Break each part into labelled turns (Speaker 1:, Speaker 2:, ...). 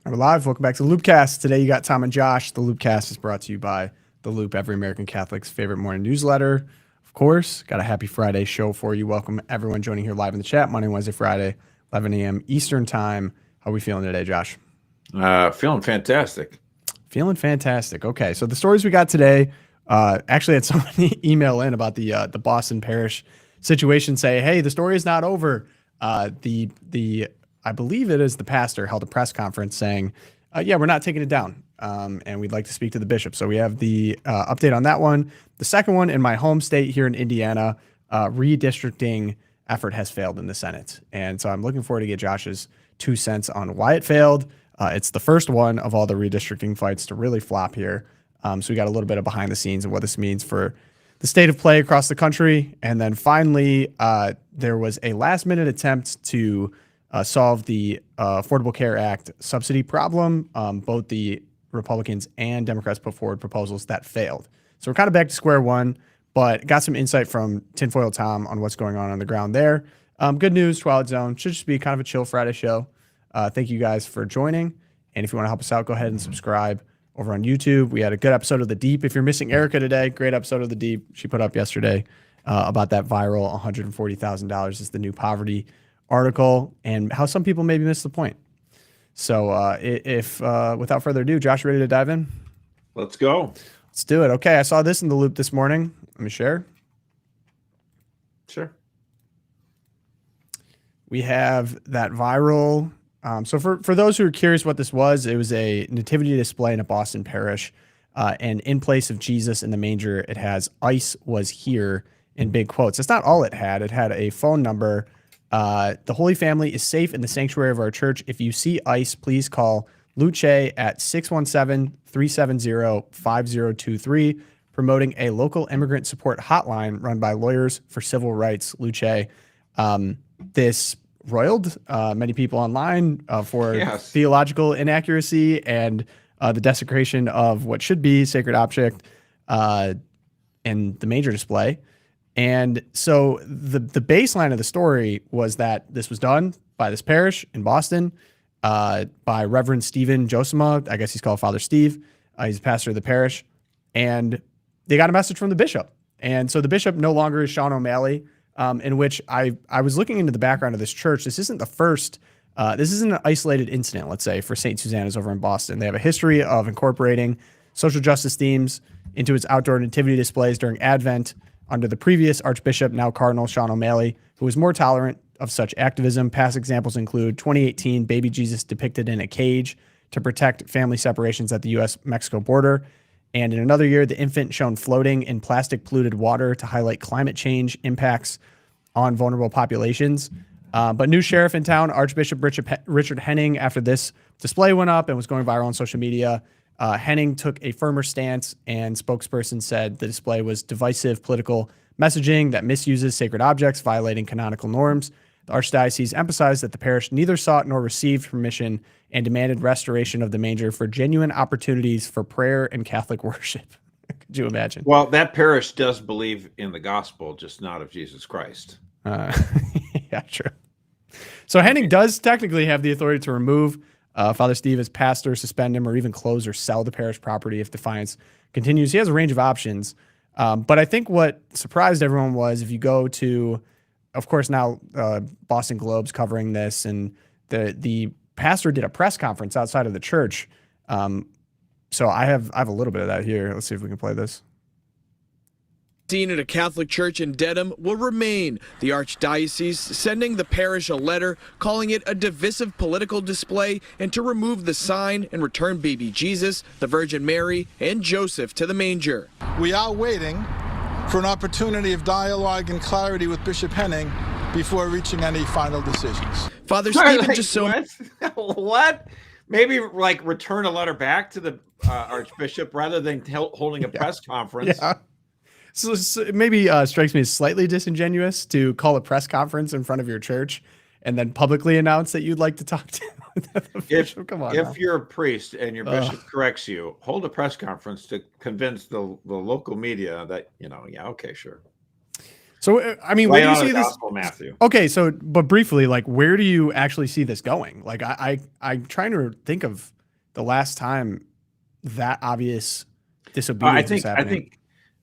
Speaker 1: We're live. Welcome back to the Loopcast. Today you got Tom and Josh. The Loopcast is brought to you by The Loop, every American Catholic's favorite morning newsletter. Of course, got a happy Friday show for you. Welcome everyone joining here live in the chat, Monday, Wednesday, Friday, 11 a.m. Eastern time. How are we feeling today, Josh?
Speaker 2: Feeling fantastic.
Speaker 1: Feeling fantastic. Okay, so the stories we got today, actually had somebody email in about the Boston Parish situation, say, hey, the story is not over. I believe it is the pastor held a press conference saying, yeah, we're not taking it down. And we'd like to speak to the bishop. So we have the update on that one. The second one, in my home state here in Indiana, redistricting effort has failed in the Senate. And so I'm looking forward to get Josh's 2 cents on why it failed. It's the first one of all the redistricting fights to really flop here. So we got a little bit of behind the scenes of what this means for the state of play across the country. And then finally, there was a last minute attempt to solve the Affordable Care Act subsidy problem. Both the Republicans and Democrats put forward proposals that failed. So we're kind of back to square one, but got some insight from Tinfoil Tom on what's going on the ground there. Good news, Twilight Zone. Should just be kind of a chill Friday show. Thank you guys for joining. And if you want to help us out, go ahead and subscribe over on YouTube. We had a good episode of The Deep. If you're missing Erica today, great episode of The Deep. She put up yesterday about that viral $140,000 is the new poverty article and how some people maybe missed the point. So if without further ado, Josh, ready to dive in?
Speaker 2: Let's go.
Speaker 1: Let's do it. Okay, I saw this in the Loop this morning. Let me share.
Speaker 2: Sure.
Speaker 1: We have that viral. So for those who are curious what this was, it was a nativity display in a Boston parish. And in place of Jesus in the manger, it has ICE was here in big quotes. That's not all it had. It had a phone number. The Holy Family is safe in the sanctuary of our church. If you see ICE, please call Luce at 617-370-5023, promoting a local immigrant support hotline run by Lawyers for Civil Rights, Luce. This roiled many people online for theological inaccuracy and the desecration of what should be sacred object in the manger display. And so the baseline of the story was that this was done by this parish in Boston by Reverend Stephen Josema. I guess he's called Father Steve. He's a pastor of the parish. And they got a message from the bishop. And so the bishop no longer is Sean O'Malley, in which I was looking into the background of this church. This isn't the first, this isn't an isolated incident, let's say, for St. Susanna's over in Boston. They have a history of incorporating social justice themes into its outdoor nativity displays during Advent under the previous Archbishop, now Cardinal Sean O'Malley, who was more tolerant of such activism. Past examples include 2018, baby Jesus depicted in a cage to protect family separations at the U.S.-Mexico border. And in another year, the infant shown floating in plastic-polluted water to highlight climate change impacts on vulnerable populations. But new sheriff in town, Archbishop Richard Henning, after this display went up and was going viral on social media, Henning took a firmer stance, and spokesperson said the display was divisive political messaging that misuses sacred objects, violating canonical norms. The Archdiocese emphasized that the parish neither sought nor received permission and demanded restoration of the manger for genuine opportunities for prayer and Catholic worship. Could you imagine?
Speaker 2: Well, that parish does believe in the gospel, just not of Jesus Christ.
Speaker 1: Yeah, true. So Henning does technically have the authority to remove Father Steve as pastor, suspend him, or even close or sell the parish property if defiance continues. He has a range of options. But I think what surprised everyone was, if you go to, of course, now Boston Globe's covering this, and the pastor did a press conference outside of the church. So I have a little bit of that here. Let's see if we can play this.
Speaker 3: Seen at a Catholic church in Dedham will remain. The Archdiocese sending the parish a letter calling it a divisive political display and to remove the sign and return baby Jesus, the Virgin Mary, and Joseph to the manger.
Speaker 4: We are waiting for an opportunity of dialogue and clarity with Bishop Henning before reaching any final decisions.
Speaker 3: Father Stephen just
Speaker 2: What? Maybe like return a letter back to the Archbishop rather than holding a press conference.
Speaker 1: Yeah. So it maybe strikes me as slightly disingenuous to call a press conference in front of your church and then publicly announce that you'd like to talk to the bishop. Come on.
Speaker 2: If you're a priest and your bishop corrects you, hold a press conference to convince the local media that, okay, sure.
Speaker 1: So, I mean, where do you see this?
Speaker 2: Gospel, Matthew.
Speaker 1: Okay, so, but briefly, like, where do you actually see this going? Like, I'm trying to think of the last time that obvious disobedience is happening.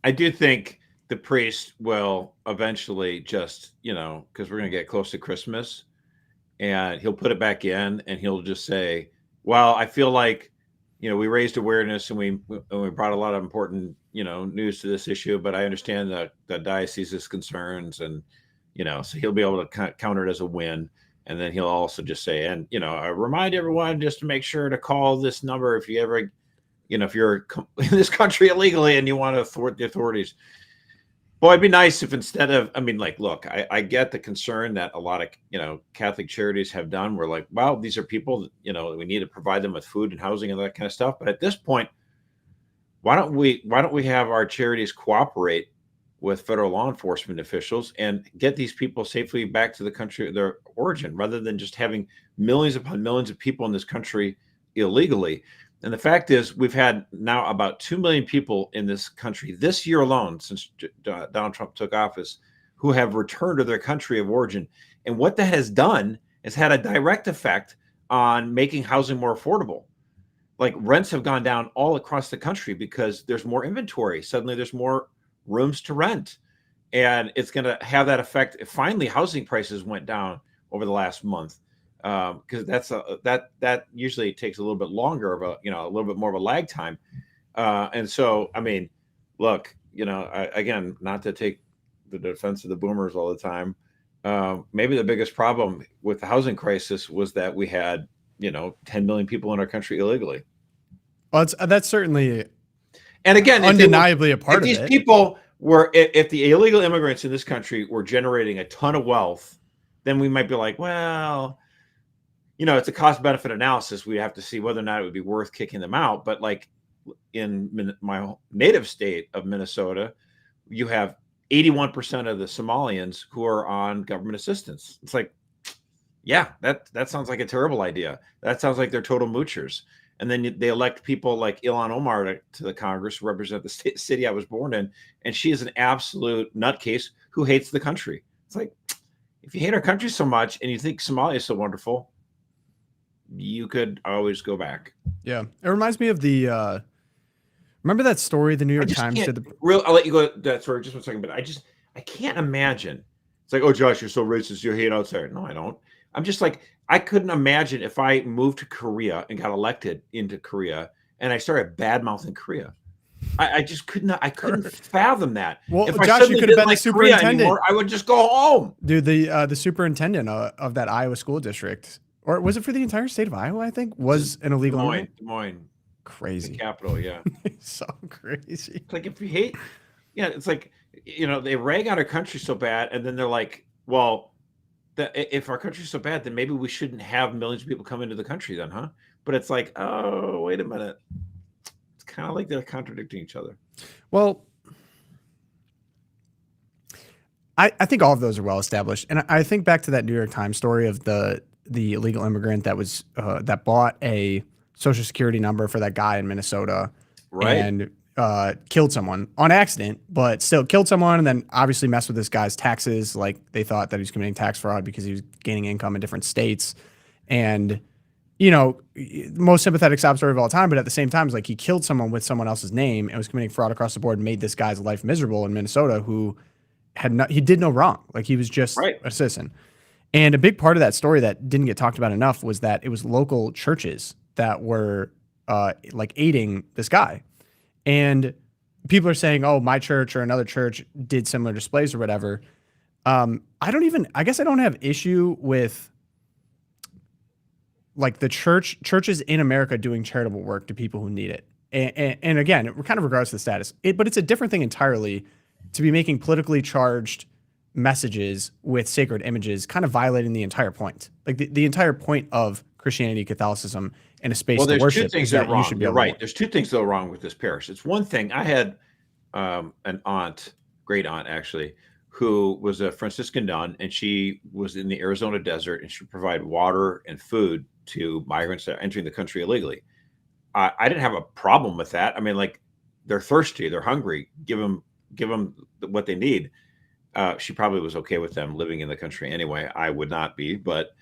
Speaker 2: I do think the priest will eventually just, because we're going to get close to Christmas, and he'll put it back in, and he'll just say, well, I feel like, we raised awareness and we brought a lot of important, news to this issue, but I understand the diocese's concerns, and, so he'll be able to counter it as a win. And then he'll also just say, and, I remind everyone just to make sure to call this number if you ever, if you're in this country illegally and you want to thwart the authorities. Boy, it'd be nice if instead of, look, I get the concern that a lot of, Catholic charities have done. We're like, well, these are people, we need to provide them with food and housing and that kind of stuff. But at this point, why don't we have our charities cooperate with federal law enforcement officials and get these people safely back to the country of their origin, rather than just having millions upon millions of people in this country illegally? And the fact is, we've had now about 2 million people in this country this year alone, since Donald Trump took office, who have returned to their country of origin. And what that has done is had a direct effect on making housing more affordable. Like, rents have gone down all across the country because there's more inventory. Suddenly there's more rooms to rent. And it's going to have that effect. Finally, housing prices went down over the last month. Because that usually takes a little bit longer of a little bit more of a lag time, and so look, again, not to take the defense of the boomers all the time, maybe the biggest problem with the housing crisis was that we had 10 million people in our country illegally.
Speaker 1: Well, that's certainly,
Speaker 2: and again,
Speaker 1: undeniably a part of it.
Speaker 2: These people were, if the illegal immigrants in this country were generating a ton of wealth, then we might be like, well, it's a cost benefit analysis. We have to see whether or not it would be worth kicking them out. But like in my native state of Minnesota, you have 81% of the Somalians who are on government assistance. It's like, yeah, that sounds like a terrible idea. That sounds like they're total moochers. And then they elect people like Ilhan Omar to the Congress to represent the city I was born in. And she is an absolute nutcase who hates the country. It's like, if you hate our country so much and you think Somalia is so wonderful, you could always go back.
Speaker 1: Yeah. It reminds me of the, remember that story the New York Times did?
Speaker 2: I'll let you go that story just 1 second, but I can't imagine. It's like, oh, Josh, you're so racist. You hate outside. No, I don't. I'm just like, I couldn't imagine if I moved to Korea and got elected into Korea and I started bad-mouthing Korea. I just couldn't fathom that.
Speaker 1: Well,
Speaker 2: if
Speaker 1: Josh, you could have been the superintendent
Speaker 2: anymore, I would just go home.
Speaker 1: Dude, the superintendent of that Iowa school district, or was it for the entire state of Iowa, I think, was an illegal immigrant?
Speaker 2: Des Moines.
Speaker 1: Crazy.
Speaker 2: The capital, yeah.
Speaker 1: So crazy.
Speaker 2: It's like, if you hate, it's like, they rag on our country so bad, and then they're like, well, if our country's so bad, then maybe we shouldn't have millions of people come into the country then, huh? But it's like, oh, wait a minute. It's kind of like they're contradicting each other.
Speaker 1: Well, I think all of those are well established. And I think back to that New York Times story of the illegal immigrant that was that bought a Social Security number for that guy in Minnesota,
Speaker 2: right,
Speaker 1: and killed someone on accident, but still killed someone, and then obviously messed with this guy's taxes. Like, they thought that he was committing tax fraud because he was gaining income in different states. And, most sympathetic sob story of all time, but at the same time, it's like he killed someone with someone else's name and was committing fraud across the board and made this guy's life miserable in Minnesota, who he did no wrong. Like, he was just a citizen. And a big part of that story that didn't get talked about enough was that it was local churches that were aiding this guy. And people are saying, oh, my church or another church did similar displays or whatever. I guess I don't have issue with like the churches in America doing charitable work to people who need it. And again, it kind of regards the status, but it's a different thing entirely to be making politically charged messages with sacred images, kind of violating the entire point. Like the entire point of Christianity, Catholicism, and a space to worship.
Speaker 2: Two things that are wrong. You're right. There's two things that are wrong with this parish. It's one thing. I had an aunt, great aunt actually, who was a Franciscan nun, and she was in the Arizona desert, and she provided water and food to migrants that are entering the country illegally. I didn't have a problem with that. I mean, like, they're thirsty, they're hungry. Give them what they need. She probably was okay with them living in the country anyway. I would not be, but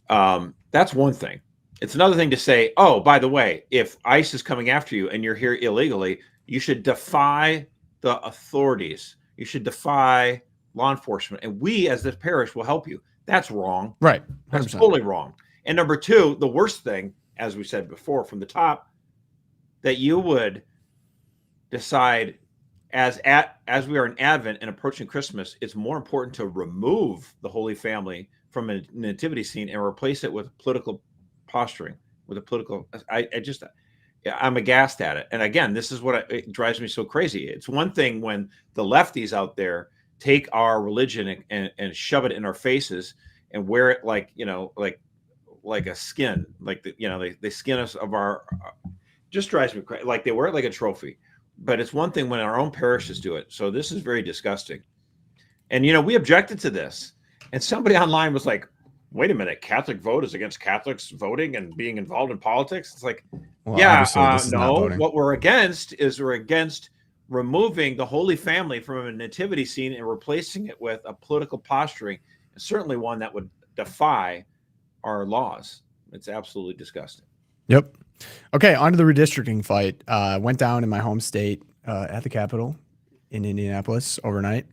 Speaker 2: that's one thing. It's another thing to say, oh, by the way, if ICE is coming after you and you're here illegally, you should defy the authorities. You should defy law enforcement. And we, as the parish, will help you. That's wrong.
Speaker 1: Right. 100%.
Speaker 2: That's totally wrong. And number two, the worst thing, as we said before from the top, that you would decide as we are in Advent and approaching Christmas, it's more important to remove the Holy Family from a nativity scene and replace it with political posturing, with a political. I'm aghast at it. And again, this is what it drives me so crazy. It's one thing when the lefties out there take our religion and shove it in our faces and wear it like a skin, like they skin us of our. Just drives me crazy. Like they wear it like a trophy. But it's one thing when our own parishes do it. So this is very disgusting. And, we objected to this. And somebody online was like, wait a minute, Catholic vote is against Catholics voting and being involved in politics? It's like,
Speaker 1: well,
Speaker 2: no, what we're against is we're against removing the Holy Family from a nativity scene and replacing it with a political posturing, and certainly one that would defy our laws. It's absolutely disgusting.
Speaker 1: Yep. Okay, on to the redistricting fight. Went down in my home state at the Capitol in Indianapolis overnight.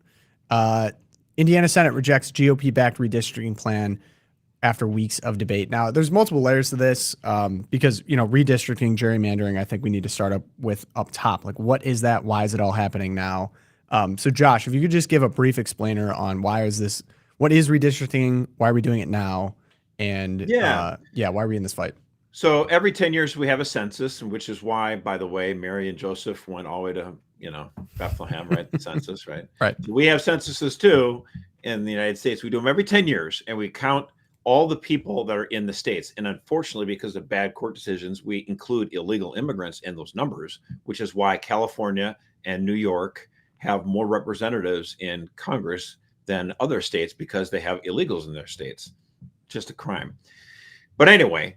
Speaker 1: Indiana Senate rejects GOP-backed redistricting plan after weeks of debate. Now, there's multiple layers to this because, redistricting, gerrymandering, I think we need to start up top. Like, what is that? Why is it all happening now? So, Josh, if you could just give a brief explainer on what is redistricting? Why are we doing it now? And why are we in this fight?
Speaker 2: So every 10 years we have a census, which is why, by the way, Mary and Joseph went all the way to, Bethlehem, right? The census, right?
Speaker 1: Right.
Speaker 2: So we have censuses too in the United States. We do them every 10 years and we count all the people that are in the states. And unfortunately, because of bad court decisions, we include illegal immigrants in those numbers, which is why California and New York have more representatives in Congress than other states because they have illegals in their states. Just a crime. But anyway,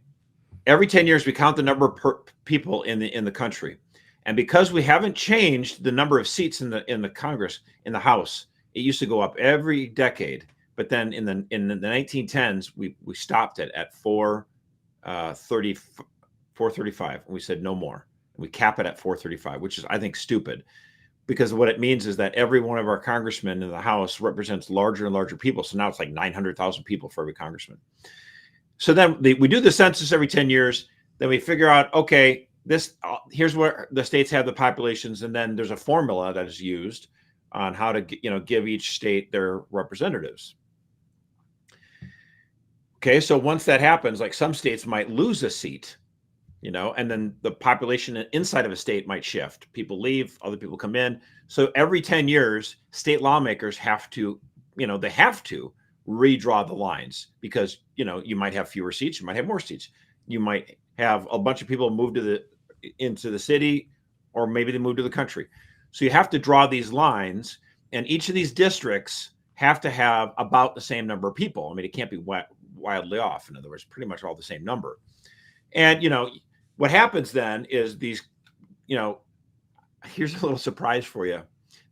Speaker 2: every 10 years, we count the number of people in the country. And because we haven't changed the number of seats in the Congress, in the House, it used to go up every decade. But then in the 1910s, we stopped it at 435. And we said no more. We cap it at 435, which is, I think, stupid. Because what it means is that every one of our congressmen in the House represents larger and larger people. So now it's like 900,000 people for every congressman. So then we do the census every 10 years. Then we figure out, okay, here's where the states have the populations. And then there's a formula that is used on how to, give each state their representatives. Okay, so once that happens, like some states might lose a seat, and then the population inside of a state might shift. People leave, other people come in. So every 10 years, state lawmakers have to, they have to redraw the lines because, you might have fewer seats, you might have more seats. You might have a bunch of people move into the city, or maybe they move to the country. So you have to draw these lines, and each of these districts have to have about the same number of people. I mean, it can't be wildly off. In other words, pretty much all the same number. And, what happens then is these, here's a little surprise for you.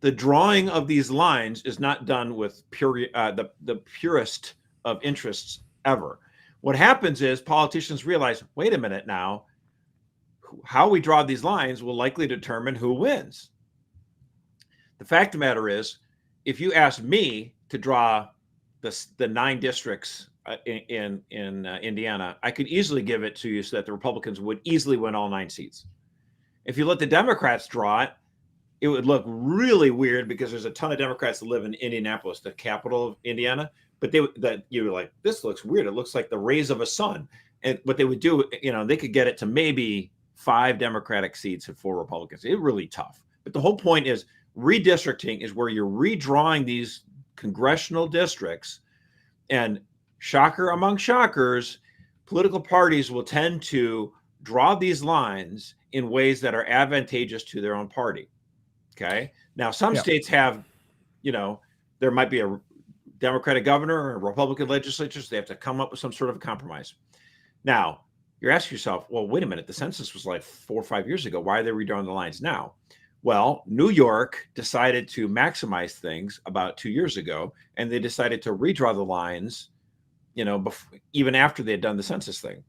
Speaker 2: The drawing of these lines is not done with the purest of interests ever. What happens is politicians realize, wait a minute now, how we draw these lines will likely determine who wins. The fact of the matter is, if you ask me to draw the 9 districts in Indiana, I could easily give it to you so that the Republicans would easily win all 9 seats. If you let the Democrats draw it, it would look really weird because there's a ton of Democrats that live in Indianapolis, the capital of Indiana. But you're like, this looks weird. It looks like the rays of a sun. And what they would do, they could get it to maybe 5 Democratic seats and 4 Republicans. It's really tough. But the whole point is redistricting is where you're redrawing these congressional districts, and shocker among shockers, political parties will tend to draw these lines in ways that are advantageous to their own party. Okay. Now, some states have, there might be a Democratic governor or a Republican legislature, so they have to come up with some sort of a compromise. Now, you're asking yourself, well, wait a minute, the census was like 4 or 5 years ago. Why are they redrawing the lines now? Well, New York decided to maximize things about 2 years ago, and they decided to redraw the lines, even after they had done the census thing,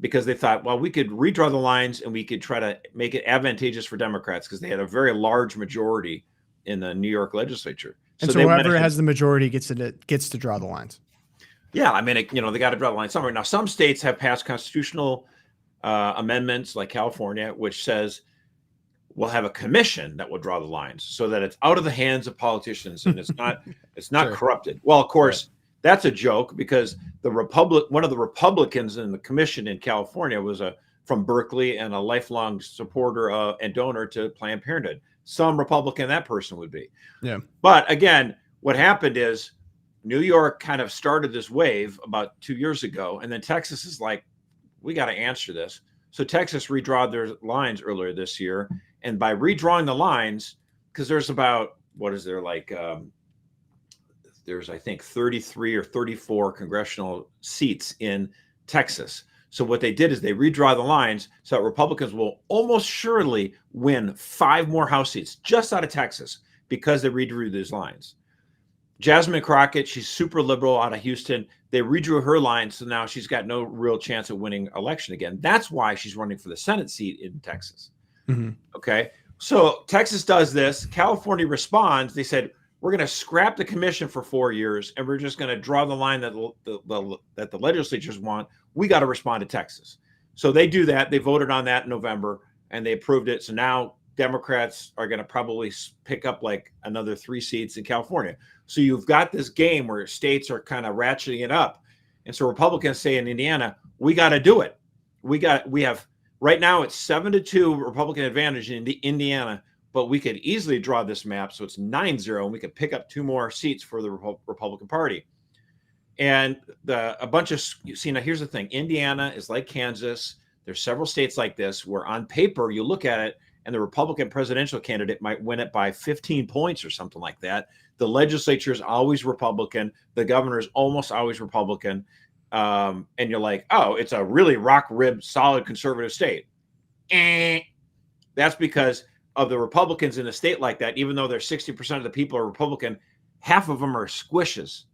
Speaker 2: because they thought, well, we could redraw the lines and we could try to make it advantageous for Democrats because they had a very large majority in the New York legislature.
Speaker 1: And so whoever has the majority gets to draw the lines.
Speaker 2: Yeah, I mean, they got to draw the line somewhere. Now, some states have passed constitutional amendments, like California, which says we'll have a commission that will draw the lines so that it's out of the hands of politicians and it's not
Speaker 1: Sure.
Speaker 2: corrupted. Well, of course, that's a joke because one of the Republicans in the commission in California was from Berkeley and a lifelong supporter and donor to Planned Parenthood. Some Republican that person would be.
Speaker 1: Yeah.
Speaker 2: But again, what happened is New York kind of started this wave about 2 years ago, and then Texas is like, we got to answer this. So Texas redrawed their lines earlier this year. And by redrawing the lines, because there's about, there's, I think, 33 or 34 congressional seats in Texas. So what they did is they redraw the lines so that Republicans will almost surely win 5 more House seats just out of Texas because they redrew these lines. Jasmine Crockett, she's super liberal out of Houston. They redrew her lines, so now she's got no real chance of winning election again. That's why she's running for the Senate seat in Texas.
Speaker 1: Mm-hmm.
Speaker 2: Okay, so Texas does this. California responds. They said, we're going to scrap the commission for 4 years, and we're just going to draw the line that the legislatures want. We got to respond to Texas. So they do that. They voted on that in November, and they approved it. So now Democrats are going to probably pick up like another 3 seats in California. So you've got this game where states are kind of ratcheting it up. And so Republicans say in Indiana, we got to do it. We have right now it's 7-2 Republican advantage in Indiana, but we could easily draw this map. So it's 9-0 and we could pick up 2 more seats for the Republican Party. And now here's the thing. Indiana is like Kansas. There's several states like this where on paper you look at it and the Republican presidential candidate might win it by 15 points or something like that. The legislature is always Republican. The governor is almost always Republican. And you're like, oh, it's a really rock-ribbed, solid conservative state. That's because of the Republicans in a state like that, even though there's 60% of the people are Republican, half of them are squishes.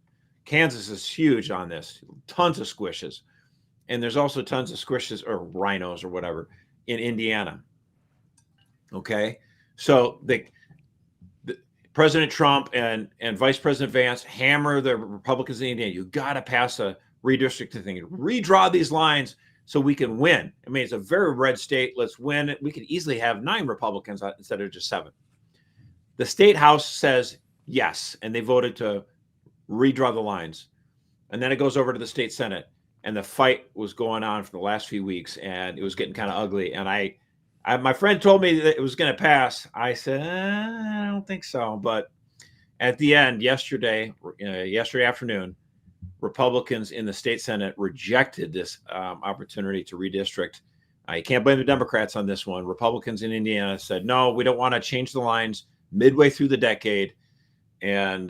Speaker 2: Kansas is huge on this, tons of squishes. And there's also tons of squishes or rhinos or whatever in Indiana. Okay, so the President Trump and Vice President Vance hammer the Republicans in Indiana. You got to pass a redistricting thing, redraw these lines so we can win. I mean, it's a very red state. Let's win. We could easily have 9 Republicans instead of just 7. The state house says yes, and they voted to redraw the lines. And then it goes over to the state Senate, and the fight was going on for the last few weeks, and it was getting kind of ugly. And my friend told me that it was going to pass. I said, I don't think so. But at the end, yesterday afternoon, Republicans in the state Senate rejected this opportunity to redistrict. You can't blame the Democrats on this one. Republicans in Indiana said, no, we don't want to change the lines midway through the decade. And,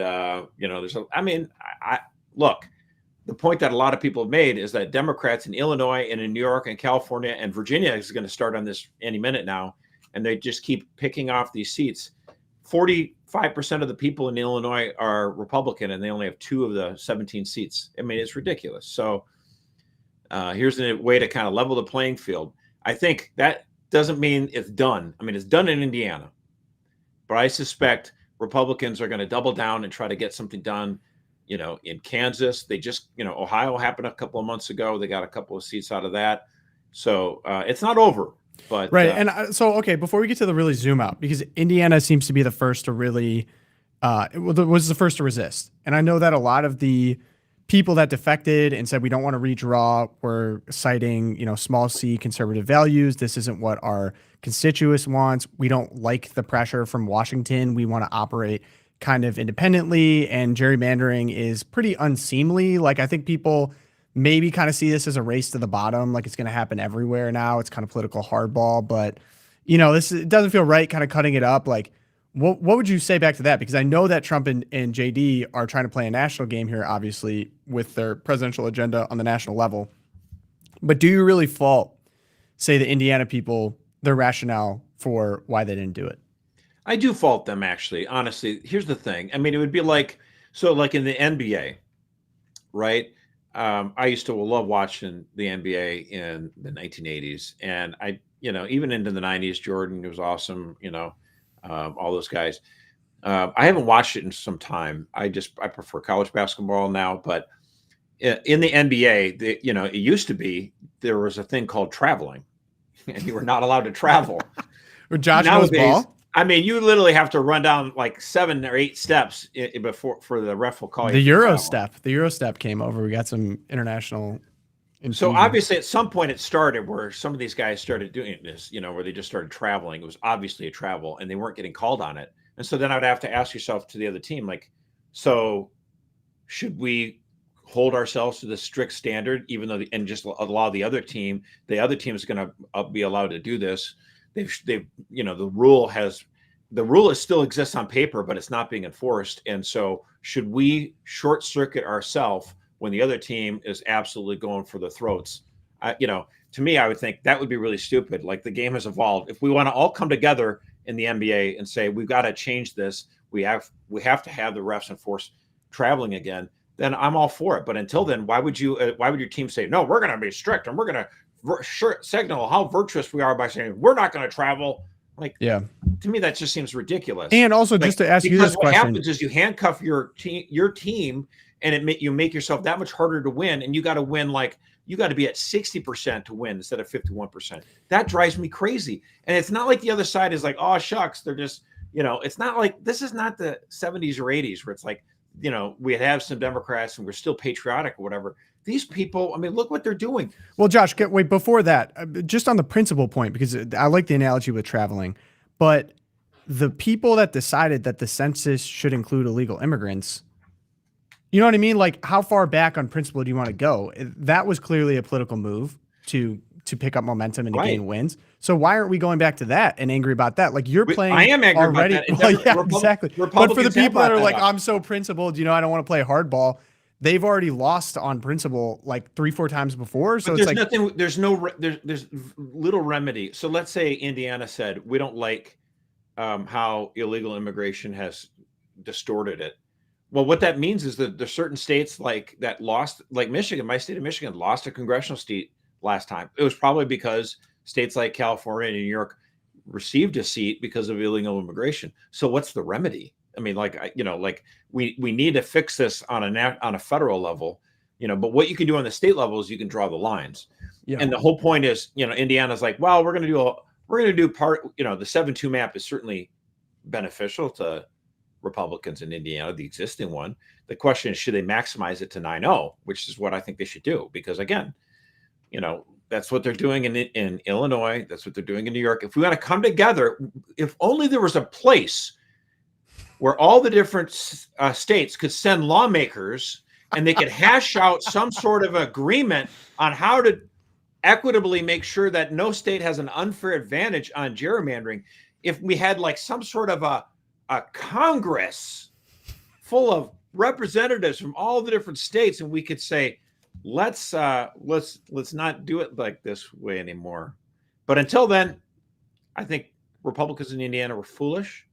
Speaker 2: look, the point that a lot of people have made is that Democrats in Illinois and in New York and California and Virginia is going to start on this any minute now. And they just keep picking off these seats. 45% of the people in Illinois are Republican, and they only have 2 of the 17 seats. I mean, it's ridiculous. So here's a way to kind of level the playing field. I think that doesn't mean it's done. I mean, it's done in Indiana, but I suspect Republicans are going to double down and try to get something done. In Kansas, they just, Ohio happened a couple of months ago. They got a couple of seats out of that. So it's not over. But
Speaker 1: right. Okay, before we get to the really zoom out, because Indiana seems to be the first to really, was the first to resist. And I know that a lot of the people that defected and said we don't want to redraw were citing, small c conservative values. This isn't what our constituents wants. We don't like the pressure from Washington. We want to operate kind of independently, and gerrymandering is pretty unseemly. Like, I think people maybe kind of see this as a race to the bottom, like it's going to happen everywhere now. It's kind of political hardball, but it doesn't feel right kind of cutting it up. Like, what would you say back to that? Because I know that Trump and JD are trying to play a national game here, obviously, with their presidential agenda on the national level. But do you really fault, say, the Indiana people, their rationale for why they didn't do it?
Speaker 2: I do fault them, actually. Honestly, here's the thing. I mean, it would be like, so like in the NBA, right? I used to love watching the NBA in the 1980s, and even into the 90s, Jordan was awesome. All those guys. I haven't watched it in some time. I prefer college basketball now, but in the NBA, it used to be there was a thing called traveling, and you were not allowed to travel.
Speaker 1: Or Josh knows ball.
Speaker 2: I mean, you literally have to run down like 7 or 8 steps before for the ref will call you.
Speaker 1: The Euro step. The Euro step came over. We got some international.
Speaker 2: So obviously, at some point, it started where some of these guys started doing this. Where they just started traveling. It was obviously a travel, and they weren't getting called on it. And so then I would have to ask yourself to the other team, like, so should we hold ourselves to the strict standard, even though and just allow the other team is going to be allowed to do this? The rule still exists on paper, but it's not being enforced. And so should we short circuit ourselves when the other team is absolutely going for the throats? To me, I would think that would be really stupid. Like, the game has evolved. If we want to all come together in the NBA and say, we've got to change this, we have to have the refs enforce traveling again, then I'm all for it. But until then, why would your team say, no, we're going to be strict and we're going to signal how virtuous we are by saying we're not going to travel? Like, yeah, to me, that just seems ridiculous.
Speaker 1: And also, just to ask you this question,
Speaker 2: what happens is you handcuff your team, and you make yourself that much harder to win. And you got to win, like, you got to be at 60% to win instead of 51%. That drives me crazy. And it's not like the other side is like, oh shucks, they're just, it's not like, this is not the 70s or 80s where it's like, we have some Democrats and we're still patriotic or whatever. These people, I mean, look what they're doing.
Speaker 1: Well, Josh, wait, before that, just on the principal point, because I like the analogy with traveling, but the people that decided that the census should include illegal immigrants, you know what I mean? Like, how far back on principle do you want to go? That was clearly a political move to pick up momentum and to gain wins. So why aren't we going back to that and angry about that? Like, you're playing
Speaker 2: I am angry
Speaker 1: already.
Speaker 2: About that.
Speaker 1: Well, yeah, exactly. But for the people that are like, I'm so principled, I don't want to play hardball. They've already lost on principle like 3-4 times before. So
Speaker 2: but
Speaker 1: there's
Speaker 2: there's little remedy. So let's say Indiana said, we don't like how illegal immigration has distorted it. Well, what that means is that there's certain states that lost, like Michigan, my state of Michigan lost a congressional seat last time. It was probably because states like California and New York received a seat because of illegal immigration. So what's the remedy? I mean, we need to fix this on a federal level, but what you can do on the state level is you can draw the lines. Yeah. And the whole point is, Indiana's like, well, we're going to do part, the 7-2 map is certainly beneficial to Republicans in Indiana, the existing one. The question is, should they maximize it to 9-0, which is what I think they should do, because again, that's what they're doing in Illinois. That's what they're doing in New York. If we want to come together, if only there was a place where all the different states could send lawmakers and they could hash out some sort of agreement on how to equitably make sure that no state has an unfair advantage on gerrymandering. If we had like some sort of a Congress full of representatives from all the different states, and we could say, let's not do it like this way anymore. But until then, I think Republicans in Indiana were foolish.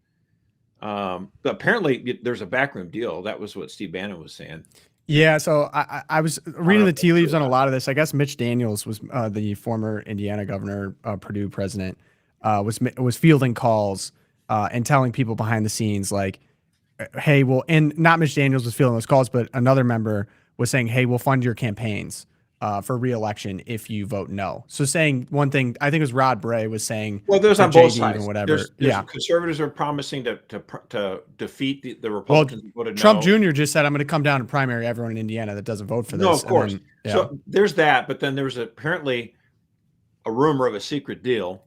Speaker 2: But apparently there's a backroom deal. That was what Steve Bannon was saying.
Speaker 1: Yeah, so I was reading the tea leaves on a lot of this. I guess Mitch Daniels was the former Indiana governor, Purdue president, was fielding calls and telling people behind the scenes like, hey, well, and not Mitch Daniels was fielding those calls, but another member was saying, hey, we'll fund your campaigns for re-election if you vote no. So saying one thing, I think it was Rod Bray was saying,
Speaker 2: well, there's on both sides.
Speaker 1: And whatever. Yeah,
Speaker 2: conservatives are promising to defeat the Republicans.
Speaker 1: Well, Trump Jr. just said, I'm going to come down and primary everyone in Indiana that doesn't vote for this.
Speaker 2: No, of course.
Speaker 1: Then, yeah.
Speaker 2: So there's that, but then there was apparently a rumor of a secret deal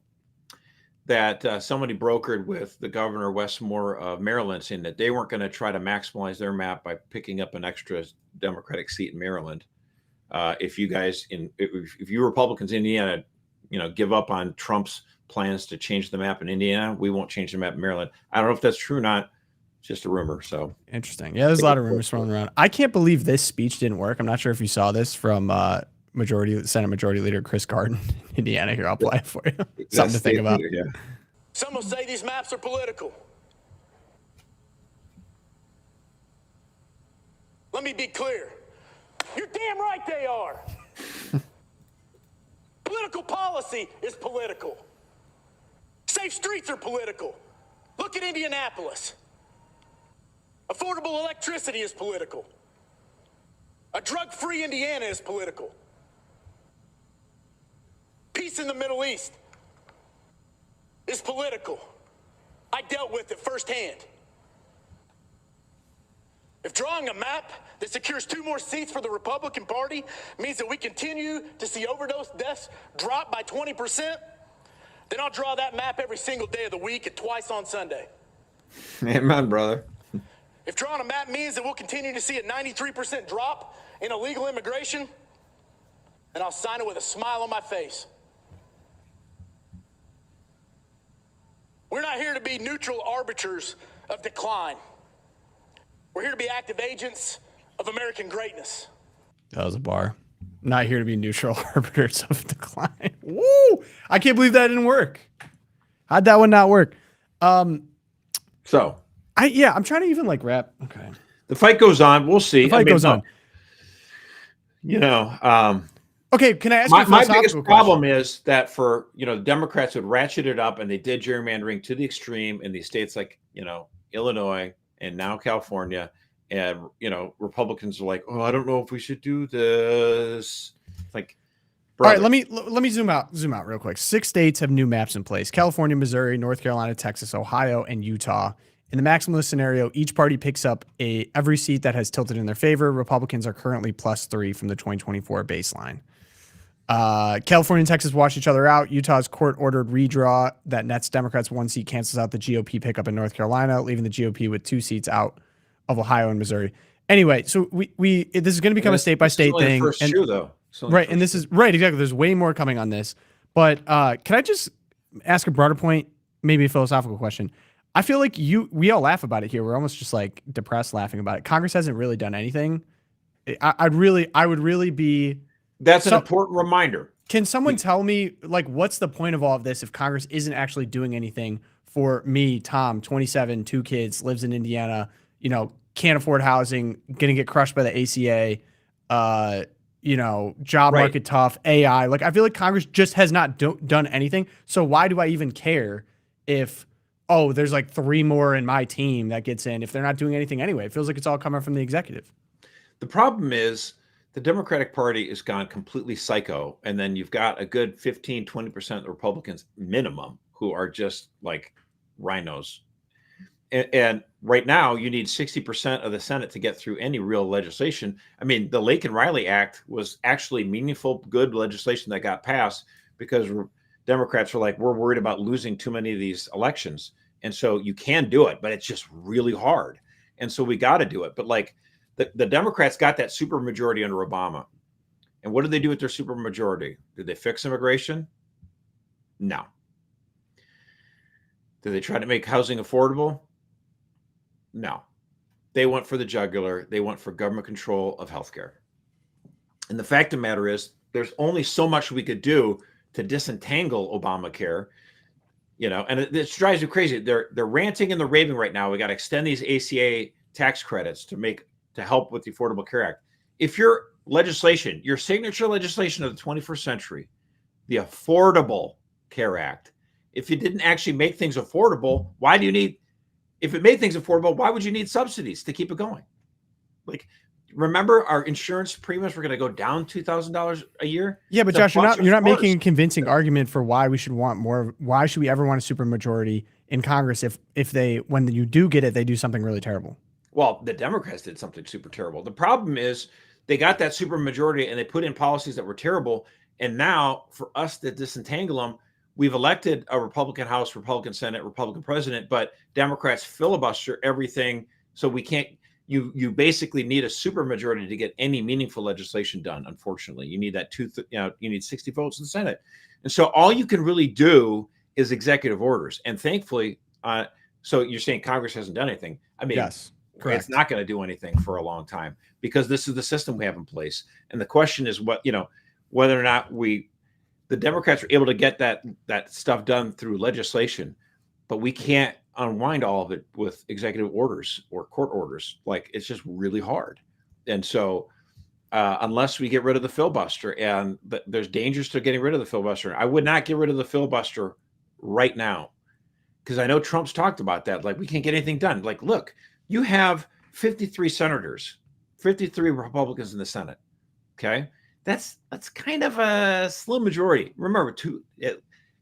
Speaker 2: that somebody brokered with the governor Westmore of Maryland, saying that they weren't going to try to maximize their map by picking up an extra Democratic seat in Maryland. If you guys if you Republicans in Indiana, give up on Trump's plans to change the map in Indiana, we won't change the map in Maryland. I don't know if that's true or not. It's just a rumor. So
Speaker 1: interesting. Yeah, there's a lot of rumors rolling around. I can't believe this speech didn't work. I'm not sure if you saw this from Senate Majority Leader Chris Garden in Indiana. Here, I'll play it for you. Something to think about.
Speaker 5: Yeah. Some will say these maps are political. Let me be clear. You're damn right they are. Political policy is political. Safe streets are political. Look at Indianapolis. Affordable electricity is political. A drug-free Indiana is political. Peace in the Middle East is political. I dealt with it firsthand. If drawing a map that secures 2 more seats for the Republican Party means that we continue to see overdose deaths drop by 20%, then I'll draw that map every single day of the week and twice on Sunday.
Speaker 2: Amen, brother.
Speaker 5: If drawing a map means that we'll continue to see a 93% drop in illegal immigration, then I'll sign it with a smile on my face. We're not here to be neutral arbiters of decline. We're here to be active agents of American greatness.
Speaker 1: That was a bar. Not here to be neutral arbiters of decline. Woo! I can't believe that didn't work. How'd that one not work?
Speaker 2: So
Speaker 1: I'm trying to even like wrap. Okay.
Speaker 2: the fight goes on. We'll see.
Speaker 1: The fight goes on.
Speaker 2: You know,
Speaker 1: okay. Can I ask you a
Speaker 2: my
Speaker 1: philosophical
Speaker 2: biggest
Speaker 1: question?
Speaker 2: problem is that for, you know, the Democrats would ratchet it up, and they did gerrymandering to the extreme in these states like, you know, Illinois and now California. And, you know, Republicans are like, oh, I don't know if we should do this. Like, brother.
Speaker 1: All right, let me zoom out real quick. 6 states have new maps in place: California, Missouri, North Carolina, Texas, Ohio, and Utah. In the maximalist scenario, each party picks up every seat that has tilted in their favor. Republicans are currently +3 from the 2024 baseline. California and Texas wash each other out. Utah's court-ordered redraw that nets Democrats 1 seat cancels out the GOP pickup in North Carolina, leaving the GOP with 2 seats out of Ohio and Missouri. Anyway, so this is going to become a state-by-state thing.
Speaker 2: First
Speaker 1: and,
Speaker 2: shoe, though.
Speaker 1: Right, and this is right, exactly. There's way more coming on this. But can I just ask a broader point, maybe a philosophical question? I feel like we all laugh about it here. We're almost just like depressed laughing about it. Congress hasn't really done anything. I would really be.
Speaker 2: That's an important reminder.
Speaker 1: Can someone tell me, like, what's the point of all of this if Congress isn't actually doing anything for me, Tom, 27, 2 kids, lives in Indiana, you know, can't afford housing, gonna get crushed by the ACA, you know, job market tough, AI. Like, I feel like Congress just has not done anything. So why do I even care if, oh, there's like 3 more in my team that gets in if they're not doing anything anyway? It feels like it's all coming from the executive.
Speaker 2: The problem is the Democratic Party has gone completely psycho. And then you've got a good 15, 20% of the Republicans minimum who are just like rhinos. And right now you need 60% of the Senate to get through any real legislation. I mean, the Lake and Riley Act was actually meaningful, good legislation that got passed because Democrats were like, we're worried about losing too many of these elections. And so you can do it, but it's just really hard. And so we got to do it. But like the Democrats got that super majority under Obama. And what did they do with their super majority? Did they fix immigration? No. Did they try to make housing affordable? No. They went for the jugular. They went for government control of healthcare. And the fact of the matter is, there's only so much we could do to disentangle Obamacare, you know, and it drives you crazy. They're ranting and they're raving right now. We got to extend these ACA tax credits to help with the Affordable Care Act. If your legislation, your signature legislation of the 21st century, the Affordable Care Act, if you didn't actually make things affordable, if it made things affordable, why would you need subsidies to keep it going? Like, remember our insurance premiums were going to go down $2,000 a year?
Speaker 1: Yeah, but Josh, you're not making a convincing argument for why we should want more. Why should we ever want a supermajority in Congress if when you do get it, they do something really terrible?
Speaker 2: Well, the Democrats did something super terrible. The problem is they got that supermajority and they put in policies that were terrible. And now for us to disentangle them, we've elected a Republican House, Republican Senate, Republican president, but Democrats filibuster everything. So we can't, you basically need a supermajority to get any meaningful legislation done. Unfortunately, you need that you need 60 votes in the Senate. And so all you can really do is executive orders. And thankfully, so you're saying Congress hasn't done anything. I mean,
Speaker 1: yes, correct.
Speaker 2: It's not going to do anything for a long time because this is the system we have in place. And the question is whether or not the Democrats are able to get that stuff done through legislation, but we can't unwind all of it with executive orders or court orders. Like, it's just really hard. And so unless we get rid of the filibuster, and there's dangers to getting rid of the filibuster. I would not get rid of the filibuster right now, because I know Trump's talked about that. Like, we can't get anything done. Like, look, you have 53 senators, 53 Republicans in the Senate. Okay. That's kind of a slim majority. Remember,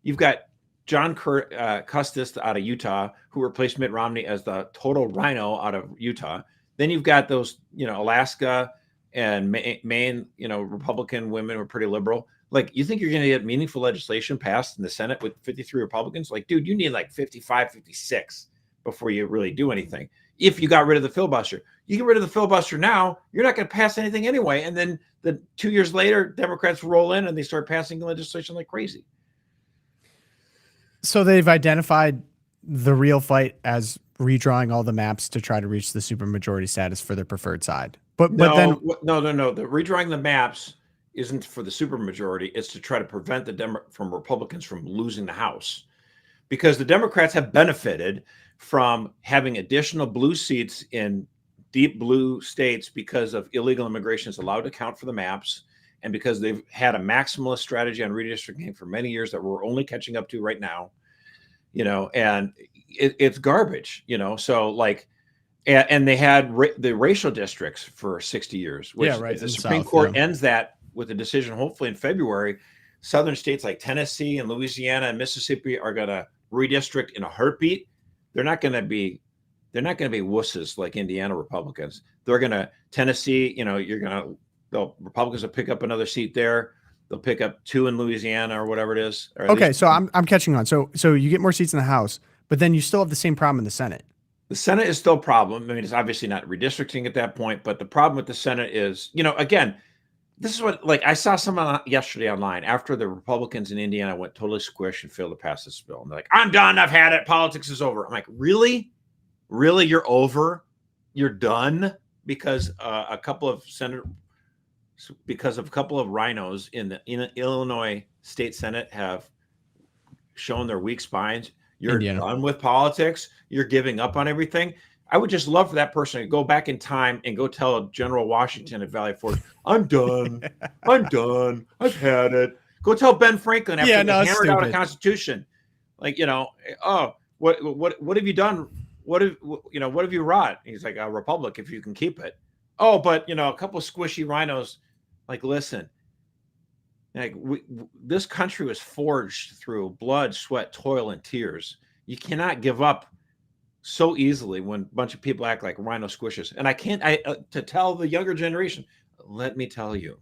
Speaker 2: you've got John Custis out of Utah, who replaced Mitt Romney as the total rhino out of Utah. Then you've got those, Alaska and Maine, Republican women were pretty liberal. Like, you think you're going to get meaningful legislation passed in the Senate with 53 Republicans? Like, dude, you need like 55, 56 before you really do anything. If you got rid of the filibuster, you get rid of the filibuster now, you're not going to pass anything anyway. And then 2 years later, Democrats roll in and they start passing legislation like crazy.
Speaker 1: So they've identified the real fight as redrawing all the maps to try to reach the supermajority status for their preferred side. But
Speaker 2: no. The redrawing the maps isn't for the supermajority. It's to try to prevent from Republicans from losing the House, because the Democrats have benefited from having additional blue seats in deep blue states because of illegal immigration is allowed to count for the maps, and because they've had a maximalist strategy on redistricting for many years that we're only catching up to right now, and it's garbage, so like, and they had the racial districts for 60 years, which if the Supreme Court ends that with a decision, hopefully in February, southern states like Tennessee and Louisiana and Mississippi are going to redistrict in a heartbeat. They're not going to be wusses like Indiana Republicans. They're going to Tennessee, Republicans will pick up another seat there. They'll pick up 2 in Louisiana or whatever it is.
Speaker 1: Okay, so I'm catching on. So you get more seats in the House, but then you still have the same problem in the Senate.
Speaker 2: The Senate is still a problem. I mean, it's obviously not redistricting at that point, but the problem with the Senate is, again, this is what, like, I saw someone yesterday online after the Republicans in Indiana went totally squish and failed to pass this bill. And they're like, I'm done. I've had it. Politics is over. I'm like, really? Really? You're over? You're done? Because a couple of rhinos in the Illinois State Senate have shown their weak spines. You're done with politics. You're giving up on everything. I would just love for that person to go back in time and go tell General Washington at Valley Forge, I'm done. I'm done. I've had it. Go tell Ben Franklin after they hammered out a constitution. Like, what have you done? What have you wrought? He's like, a republic if you can keep it. Oh, but a couple of squishy rhinos. Like, listen, like this country was forged through blood, sweat, toil, and tears. You cannot give up so easily when a bunch of people act like rhino squishes. And to tell the younger generation, let me tell you,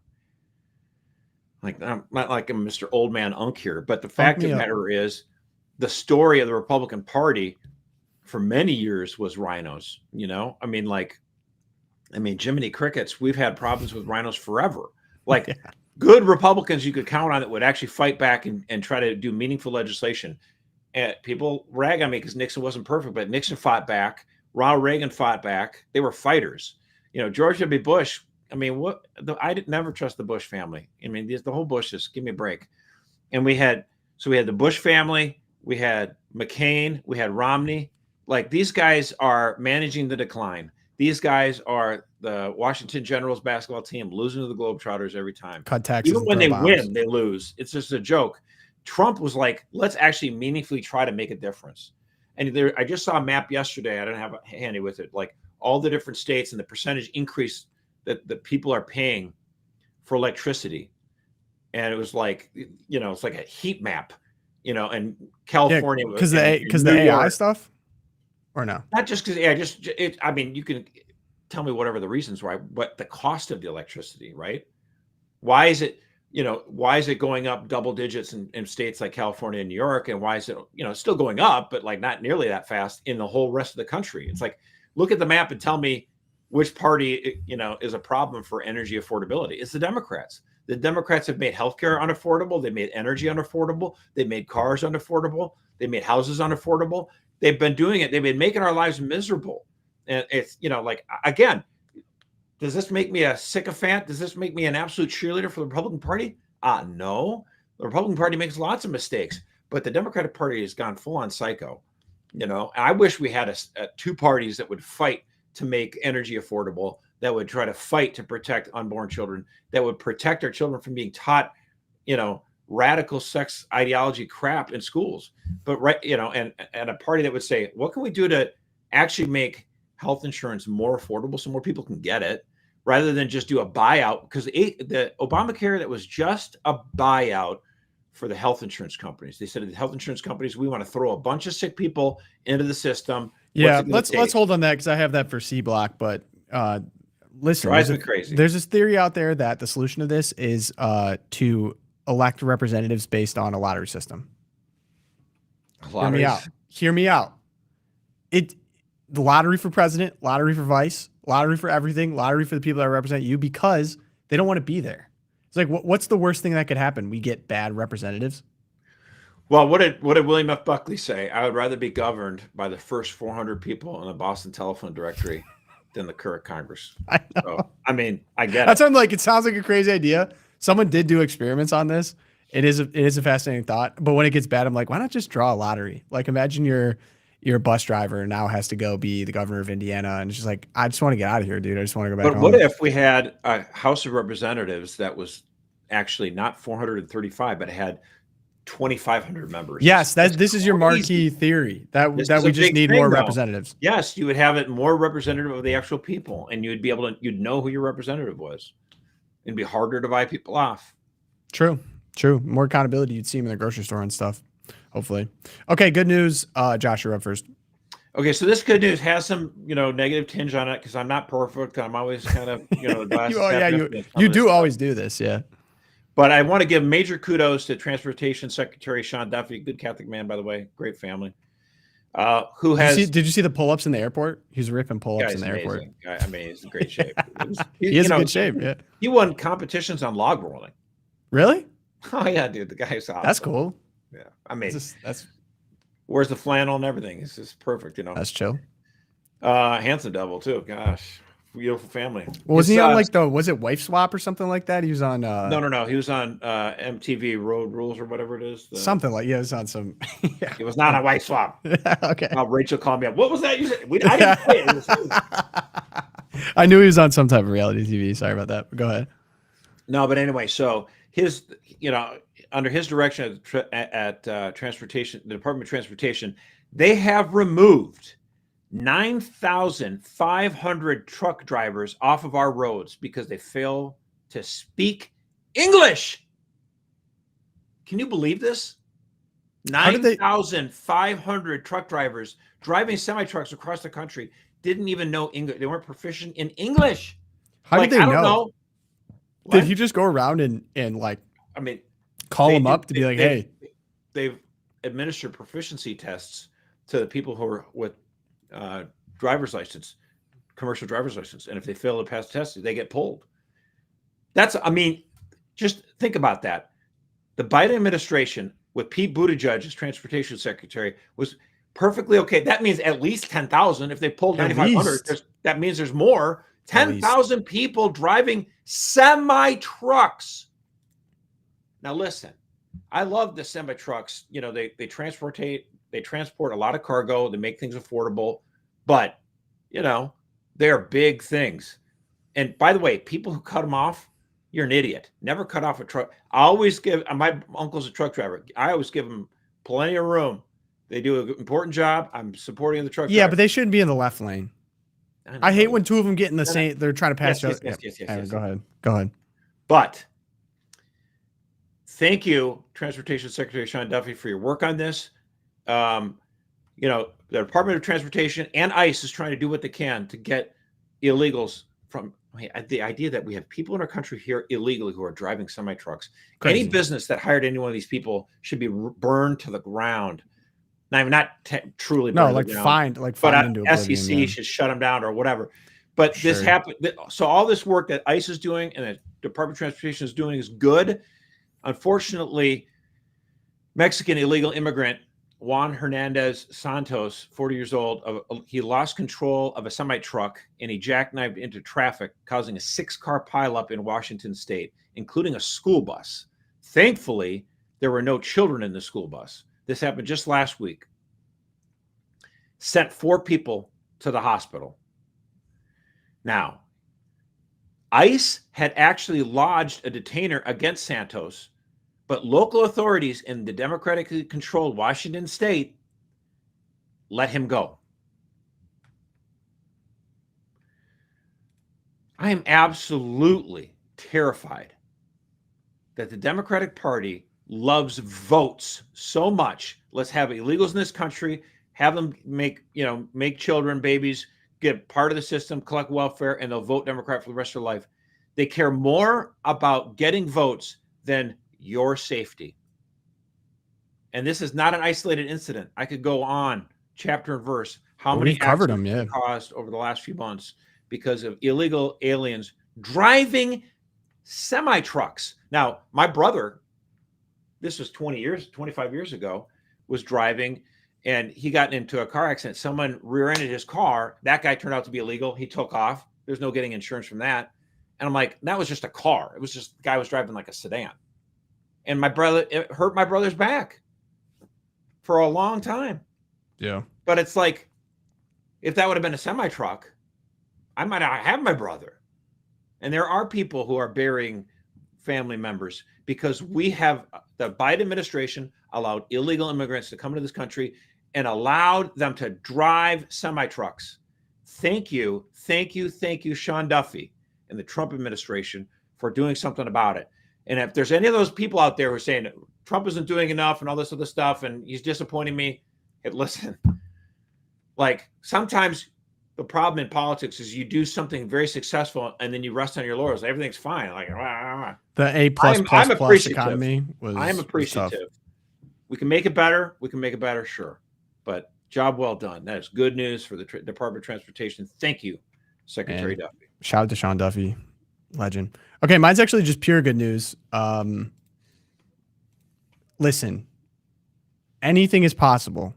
Speaker 2: like, I'm not like I'm Mr. Old Man Unk here, but the fact of the matter is the story of the Republican Party for many years was rhinos, Jiminy Crickets, we've had problems with rhinos forever. Like, good Republicans you could count on that would actually fight back and try to do meaningful legislation. And people rag on me because Nixon wasn't perfect, but Nixon fought back. Ronald Reagan fought back. They were fighters. George W. Bush, I didn't never trust the Bush family. The whole Bushes, give me a break. And we had the Bush family, we had McCain, we had Romney. Like, these guys are managing the decline. These guys are the Washington Generals basketball team losing to the Globetrotters every time.
Speaker 1: Cut taxes.
Speaker 2: Even when they win, they lose. It's just a joke. Trump was like, let's actually meaningfully try to make a difference. And I just saw a map yesterday. I don't have it handy with it. Like, all the different states and the percentage increase that people are paying for electricity. And it was like, it's like a heat map, and California.
Speaker 1: Because the AI stuff, or no?
Speaker 2: Not just because you can tell me whatever the reasons why, but the cost of the electricity, right? Why is it going up double digits in states like California and New York? And why is it, it's still going up, but like not nearly that fast in the whole rest of the country? It's like, look at the map and tell me which party, is a problem for energy affordability. It's the Democrats. The Democrats have made healthcare unaffordable. They made energy unaffordable. They made cars unaffordable. They made houses unaffordable. They've been doing it. They've been making our lives miserable. And it's, again, does this make me a sycophant? Does this make me an absolute cheerleader for the Republican Party? No. The Republican Party makes lots of mistakes, but the Democratic Party has gone full on psycho. And I wish we had two parties that would fight to make energy affordable, that would try to fight to protect unborn children, that would protect our children from being taught, radical sex ideology crap in schools. But and a party that would say, what can we do to actually make health insurance more affordable so more people can get it, rather than just do a buyout? Because the Obamacare, that was just a buyout for the health insurance companies. They said to the health insurance companies, we want to throw a bunch of sick people into the system.
Speaker 1: Yeah, let's hold on that, because I have that for C block. But listen,
Speaker 2: drives me crazy.
Speaker 1: There's this theory out there that the solution to this is to elect representatives based on a lottery system. Hear me out. The lottery for president, lottery for vice, lottery for everything, lottery for the people that represent you, because they don't want to be there. It's like, what's the worst thing that could happen? We get bad representatives.
Speaker 2: Well, what did William F. Buckley say? I would rather be governed by the first 400 people in the Boston telephone directory than the current Congress.
Speaker 1: I know.
Speaker 2: So, I mean, I get
Speaker 1: That's
Speaker 2: it.
Speaker 1: what I'm like. It sounds like a crazy idea. Someone did do experiments on this. It is a fascinating thought. But when it gets bad, I'm like, why not just draw a lottery? Like, imagine you're a bus driver and now has to go be the governor of Indiana, and it's just like, I just want to get out of here, dude. I just want to go back home.
Speaker 2: But what if we had a House of Representatives that was actually not 435, but had 2,500 members?
Speaker 1: Yes, this is your marquee theory that we just need more representatives.
Speaker 2: Yes, you would have it more representative of the actual people, and you'd be able to, you'd know who your representative was. It'd be harder to buy people off.
Speaker 1: True. More accountability. You'd see them in the grocery store and stuff. Hopefully. Okay, good news. Josh, you're up first.
Speaker 2: Okay, so this good news has some, negative tinge on it, because I'm not perfect. I'm always kind of,
Speaker 1: you do always do this, yeah.
Speaker 2: But I want to give major kudos to Transportation Secretary Sean Duffy, good Catholic man, by the way, great family. Who has?
Speaker 1: Did you see the pull-ups in the airport? He's ripping pull-ups in the airport.
Speaker 2: I mean, he's in great shape.
Speaker 1: He is in good shape. Yeah.
Speaker 2: He won competitions on log rolling.
Speaker 1: Really?
Speaker 2: Oh yeah, dude, the guy's awesome.
Speaker 1: That's cool.
Speaker 2: Yeah, I mean,
Speaker 1: that's
Speaker 2: wears the flannel and everything. It's just perfect,
Speaker 1: That's chill.
Speaker 2: Handsome devil too. Gosh, beautiful family.
Speaker 1: Well, was he on was it Wife Swap or something like that? He was on.
Speaker 2: No. He was on MTV Road Rules or whatever it is.
Speaker 1: Something like, yeah, it was on some. Yeah.
Speaker 2: It was not a Wife Swap.
Speaker 1: Okay.
Speaker 2: Rachel called me up. What was that you said? I didn't say it.
Speaker 1: I knew he was on some type of reality TV. Sorry about that. But go ahead.
Speaker 2: No, but anyway, so his, under his direction at Transportation, the Department of Transportation, they have removed 9,500 truck drivers off of our roads because they fail to speak English. Can you believe this? 9,500 truck drivers driving semi-trucks across the country didn't even know English. They weren't proficient in English.
Speaker 1: How did they know?
Speaker 2: I don't know.
Speaker 1: Did he just go around and call them up to be like, hey?
Speaker 2: They've administered proficiency tests to the people who are with driver's license, commercial driver's license. And if they fail to pass the test, they get pulled. Just think about that. The Biden administration with Pete Buttigieg as transportation secretary was perfectly okay. That means at least 10,000. If they pulled 9,500, that means there's more. 10,000 people driving semi-trucks. Now listen, I love the semi-trucks. They transport a lot of cargo. They make things affordable, but they are big things. And by the way, people who cut them off, you're an idiot. Never cut off a truck. I always give, my uncle's a truck driver. I always give them plenty of room. They do an important job. I'm supporting the truck driver.
Speaker 1: Yeah, but they shouldn't be in the left lane. I hate when two of them get in the same. They're trying to pass.
Speaker 2: Yes.
Speaker 1: Go ahead.
Speaker 2: But thank you, Transportation Secretary Sean Duffy, for your work on this. The Department of Transportation and ICE is trying to do what they can to get illegals from the idea that we have people in our country here illegally who are driving semi-trucks. Any business that hired any one of these people should be burned to the ground. Now, not truly,
Speaker 1: fined into oblivion.
Speaker 2: SEC should shut them down or whatever. But this happened. So all this work that ICE is doing and the Department of Transportation is doing is good. Unfortunately, Mexican illegal immigrant Juan Hernandez Santos, 40 years old, he lost control of a semi-truck and he jackknifed into traffic, causing a 6-car pileup in Washington state, including a school bus. Thankfully, there were no children in the school bus. This happened just last week. Sent 4 people to the hospital. Now, ICE had actually lodged a detainer against Santos, but local authorities in the democratically controlled Washington state let him go. I am absolutely terrified that the Democratic Party loves votes so much. Let's have illegals in this country, have them make children, babies, get part of the system, collect welfare, and they'll vote Democrat for the rest of their life. They care more about getting votes than your safety. And this is not an isolated incident. I could go on chapter and verse how many
Speaker 1: covered
Speaker 2: accidents
Speaker 1: them,
Speaker 2: caused over the last few months because of illegal aliens driving semi-trucks. Now, my brother, this was 25 years ago, was driving and he got into a car accident. Someone rear-ended his car. That guy turned out to be illegal. He took off. There's no getting insurance from that. And I'm like, that was just a car. It was just the guy was driving like a sedan. And it hurt my brother's back for a long time.
Speaker 1: Yeah.
Speaker 2: But it's like, if that would have been a semi-truck, I might not have my brother. And there are people who are burying family members because we have the Biden administration allowed illegal immigrants to come into this country and allowed them to drive semi-trucks. Thank you, Sean Duffy and the Trump administration for doing something about it. And if there's any of those people out there who are saying Trump isn't doing enough and all this other stuff and he's disappointing me, listen, like sometimes the problem in politics is you do something very successful and then you rest on your laurels. Everything's fine. Like
Speaker 1: the A++ economy was.
Speaker 2: I am appreciative. We can make it better. Sure. But job well done. That is good news for the Department of Transportation. Thank you, Secretary Duffy.
Speaker 1: Shout out to Sean Duffy, legend. Okay, mine's actually just pure good news. Listen, anything is possible.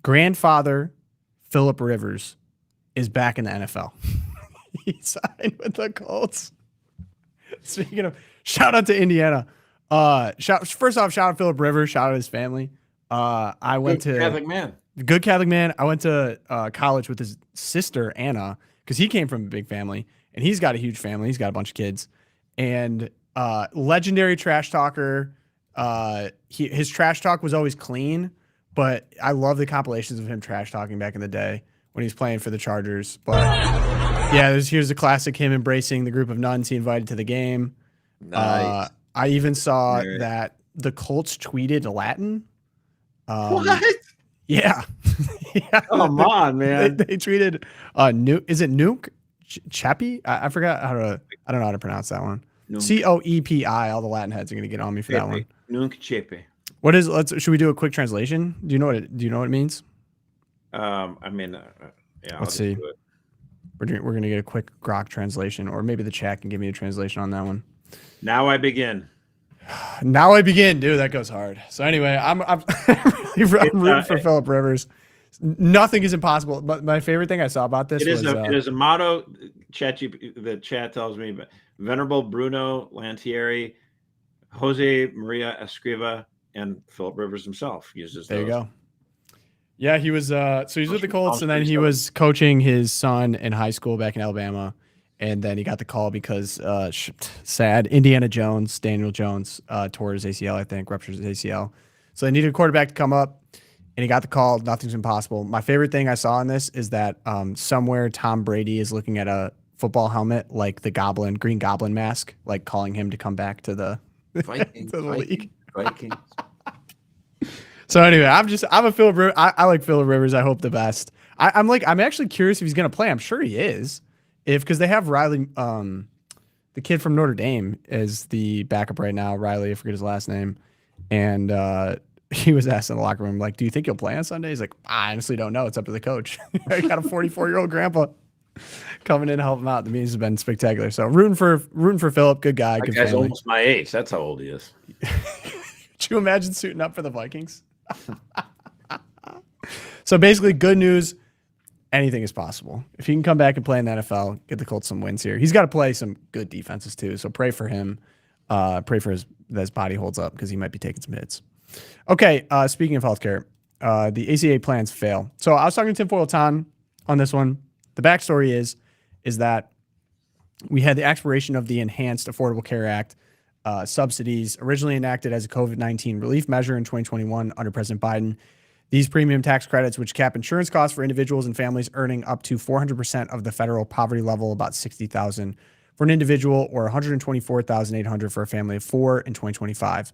Speaker 1: Grandfather Phillip Rivers is back in the NFL. He signed with the Colts. Speaking of, shout out to Indiana. First off, shout out Phillip Rivers. Shout out his family. I went to
Speaker 2: Catholic man.
Speaker 1: Good Catholic man. I went to college with his sister Anna because he came from a big family and he's got a huge family. He's got a bunch of kids and legendary trash talker. His trash talk was always clean, but I love the compilations of him trash talking back in the day when he was playing for the Chargers. But yeah, here's a classic, him embracing the group of nuns he invited to the game.
Speaker 2: Nice.
Speaker 1: I even saw that the Colts tweeted Latin.
Speaker 2: What?
Speaker 1: Yeah. Yeah.
Speaker 2: Come on, man.
Speaker 1: They tweeted is it Nuke Chappie? I forgot I don't know how to pronounce that one. COEPI. All the Latin heads are gonna get on me for that one.
Speaker 2: Nunc Chepe.
Speaker 1: What is should we do a quick translation? Do you know what it means?
Speaker 2: Yeah.
Speaker 1: Let's see. We're gonna get a quick grok translation, or maybe the chat can give me a translation on that one.
Speaker 2: Now I begin.
Speaker 1: Now I begin, dude. That goes hard. So anyway, I'm rooting for Phillip Rivers. Nothing is impossible. But my favorite thing I saw about this
Speaker 2: it is a motto. The chat tells me, but Venerable Bruno Lantieri, Jose Maria Escriva, and Phillip Rivers himself uses.
Speaker 1: There you go. Yeah, he was. So he's with the Colts, and then he was coaching his son in high school back in Alabama, and then he got the call because sad Daniel Jones tore his ACL, I think, ruptured his ACL. So they needed a quarterback to come up, and he got the call. Nothing's impossible. My favorite thing I saw in this is that somewhere Tom Brady is looking at a football helmet like the Green Goblin mask, like calling him to come back to the
Speaker 2: Vikings,
Speaker 1: to the league.
Speaker 2: Vikings.
Speaker 1: So anyway, I'm a Phillip Rivers. I like Phillip Rivers. I hope the best. I'm actually curious if he's going to play. I'm sure he is. Because they have Riley, the kid from Notre Dame, is the backup right now. Riley, I forget his last name. And he was asked in the locker room, like, do you think he'll play on Sunday? He's like, I honestly don't know. It's up to the coach. I got a 44-year-old grandpa coming in to help him out. The meetings have been spectacular. So rooting for Phillip. Good guy.
Speaker 2: That
Speaker 1: good
Speaker 2: guy's
Speaker 1: family.
Speaker 2: almost my age. That's how old he is.
Speaker 1: Could you imagine suiting up for the Vikings? So basically, good news. Anything is possible. If he can come back and play in the NFL, get the Colts some wins here. He's got to play some good defenses too. So pray for him. Pray for that his body holds up because he might be taking some hits. Okay. Speaking of healthcare, the ACA plans fail. So I was talking to Tim Foyle-Tan on this one. The backstory is that We had the expiration of the Enhanced Affordable Care Act subsidies, originally enacted as a COVID-19 relief measure in 2021 under President Biden. These premium tax credits, which cap insurance costs for individuals and families earning up to 400% of the federal poverty level, about $60,000 for an individual, or $124,800 for a family of 4 in 2025.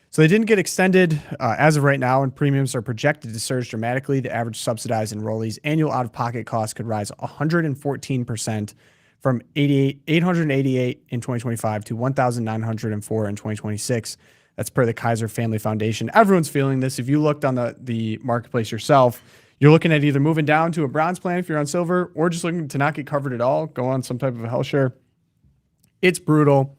Speaker 1: So they didn't get extended as of right now, and premiums are projected to surge dramatically. The average subsidized enrollee's annual out-of-pocket costs could rise 114% from $888 in 2025 to $1,904 in 2026. That's per the Kaiser Family Foundation. Everyone's feeling this. If you looked on the marketplace yourself, you're looking at either moving down to a bronze plan if you're on silver, or just looking to not get covered at all, go on some type of a health share. It's brutal.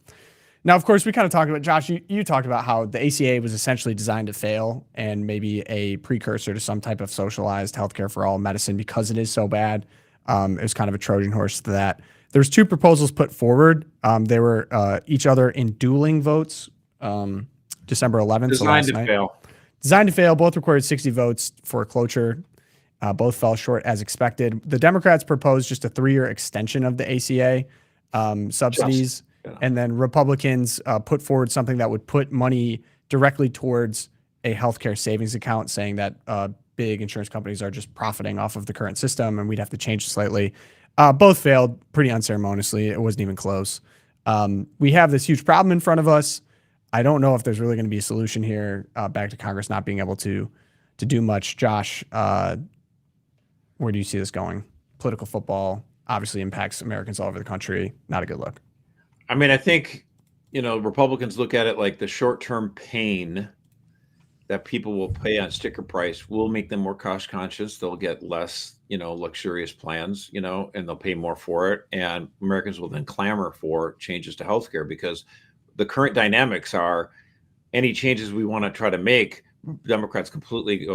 Speaker 1: Now, of course, we kind of talked about, Josh, you talked about how the ACA was essentially designed to fail and maybe a precursor to some type of socialized healthcare for all medicine because it is so bad. It was kind of a Trojan horse to that. There's 2 proposals put forward. They were each other in dueling votes. December 11th.
Speaker 2: Designed to fail.
Speaker 1: Designed to fail. Both required 60 votes for closure. Both fell short as expected. The Democrats proposed just a 3-year extension of the ACA subsidies. And then Republicans put forward something that would put money directly towards a healthcare savings account, saying that big insurance companies are just profiting off of the current system and we'd have to change it slightly. Both failed pretty unceremoniously. It wasn't even close. We have this huge problem in front of us. I don't know if there's really going to be a solution here, back to Congress not being able to do much. Josh, where do you see this going? Political football obviously impacts Americans all over the country. Not a good look.
Speaker 2: I mean, I think, Republicans look at it like the short-term pain that people will pay on sticker price will make them more cost conscious. They'll get less, luxurious plans, and they'll pay more for it. And Americans will then clamor for changes to healthcare because the current dynamics are any changes we want to try to make, Democrats completely,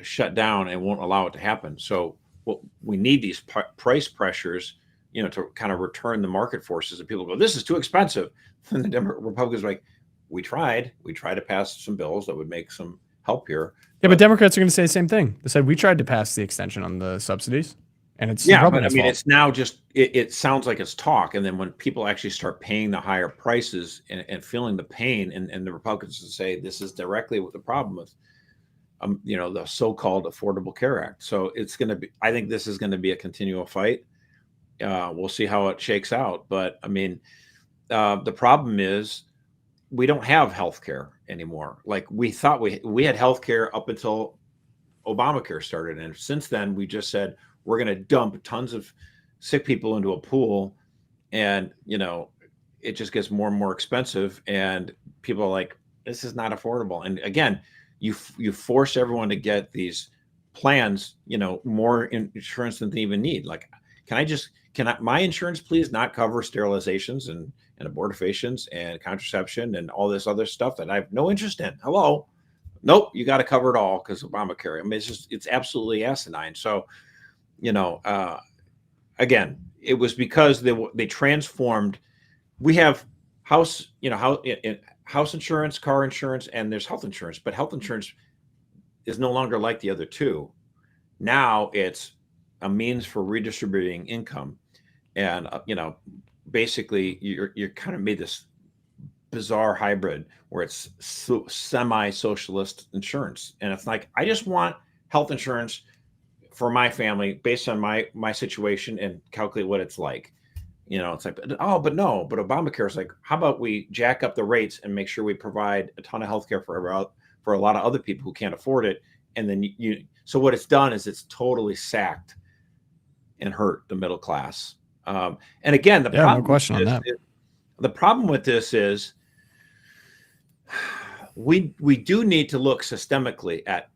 Speaker 2: shut down and won't allow it to happen. So we need these price pressures, to kind of return the market forces, and people go, this is too expensive. And the Republicans are like, we tried to pass some bills that would make some help here.
Speaker 1: Yeah, but Democrats are going to say the same thing. They said, we tried to pass the extension on the subsidies. And it's
Speaker 2: but I mean, it's now just it sounds like it's talk, and then when people actually start paying the higher prices and feeling the pain, and the Republicans say this is directly what the problem with, the so-called Affordable Care Act. So it's going to be. I think this is going to be a continual fight. We'll see how it shakes out, but I mean, the problem is we don't have health care anymore. Like we thought we had health care up until Obamacare started, and since then we just said, we're going to dump tons of sick people into a pool, and it just gets more and more expensive, and people are like, this is not affordable. And again, you force everyone to get these plans, more insurance than they even need. Like, can my insurance please not cover sterilizations and abortifations and contraception and all this other stuff that I have no interest in? Hello, nope, you got to cover it all because Obamacare. I mean, it's absolutely asinine. So. Again, it was because they transformed. We have house insurance, car insurance, and there's health insurance. But health insurance is no longer like the other two. Now it's a means for redistributing income, and basically you're kind of made this bizarre hybrid where it's semi-socialist insurance, and it's like, I just want health insurance for my family based on my situation and calculate what it's like. It's like, but Obamacare is like, how about we jack up the rates and make sure we provide a ton of healthcare for a lot of other people who can't afford it. And then so what it's done is it's totally sacked and hurt the middle class. And again,
Speaker 1: no question on that.
Speaker 2: The problem with this is we do need to look systemically at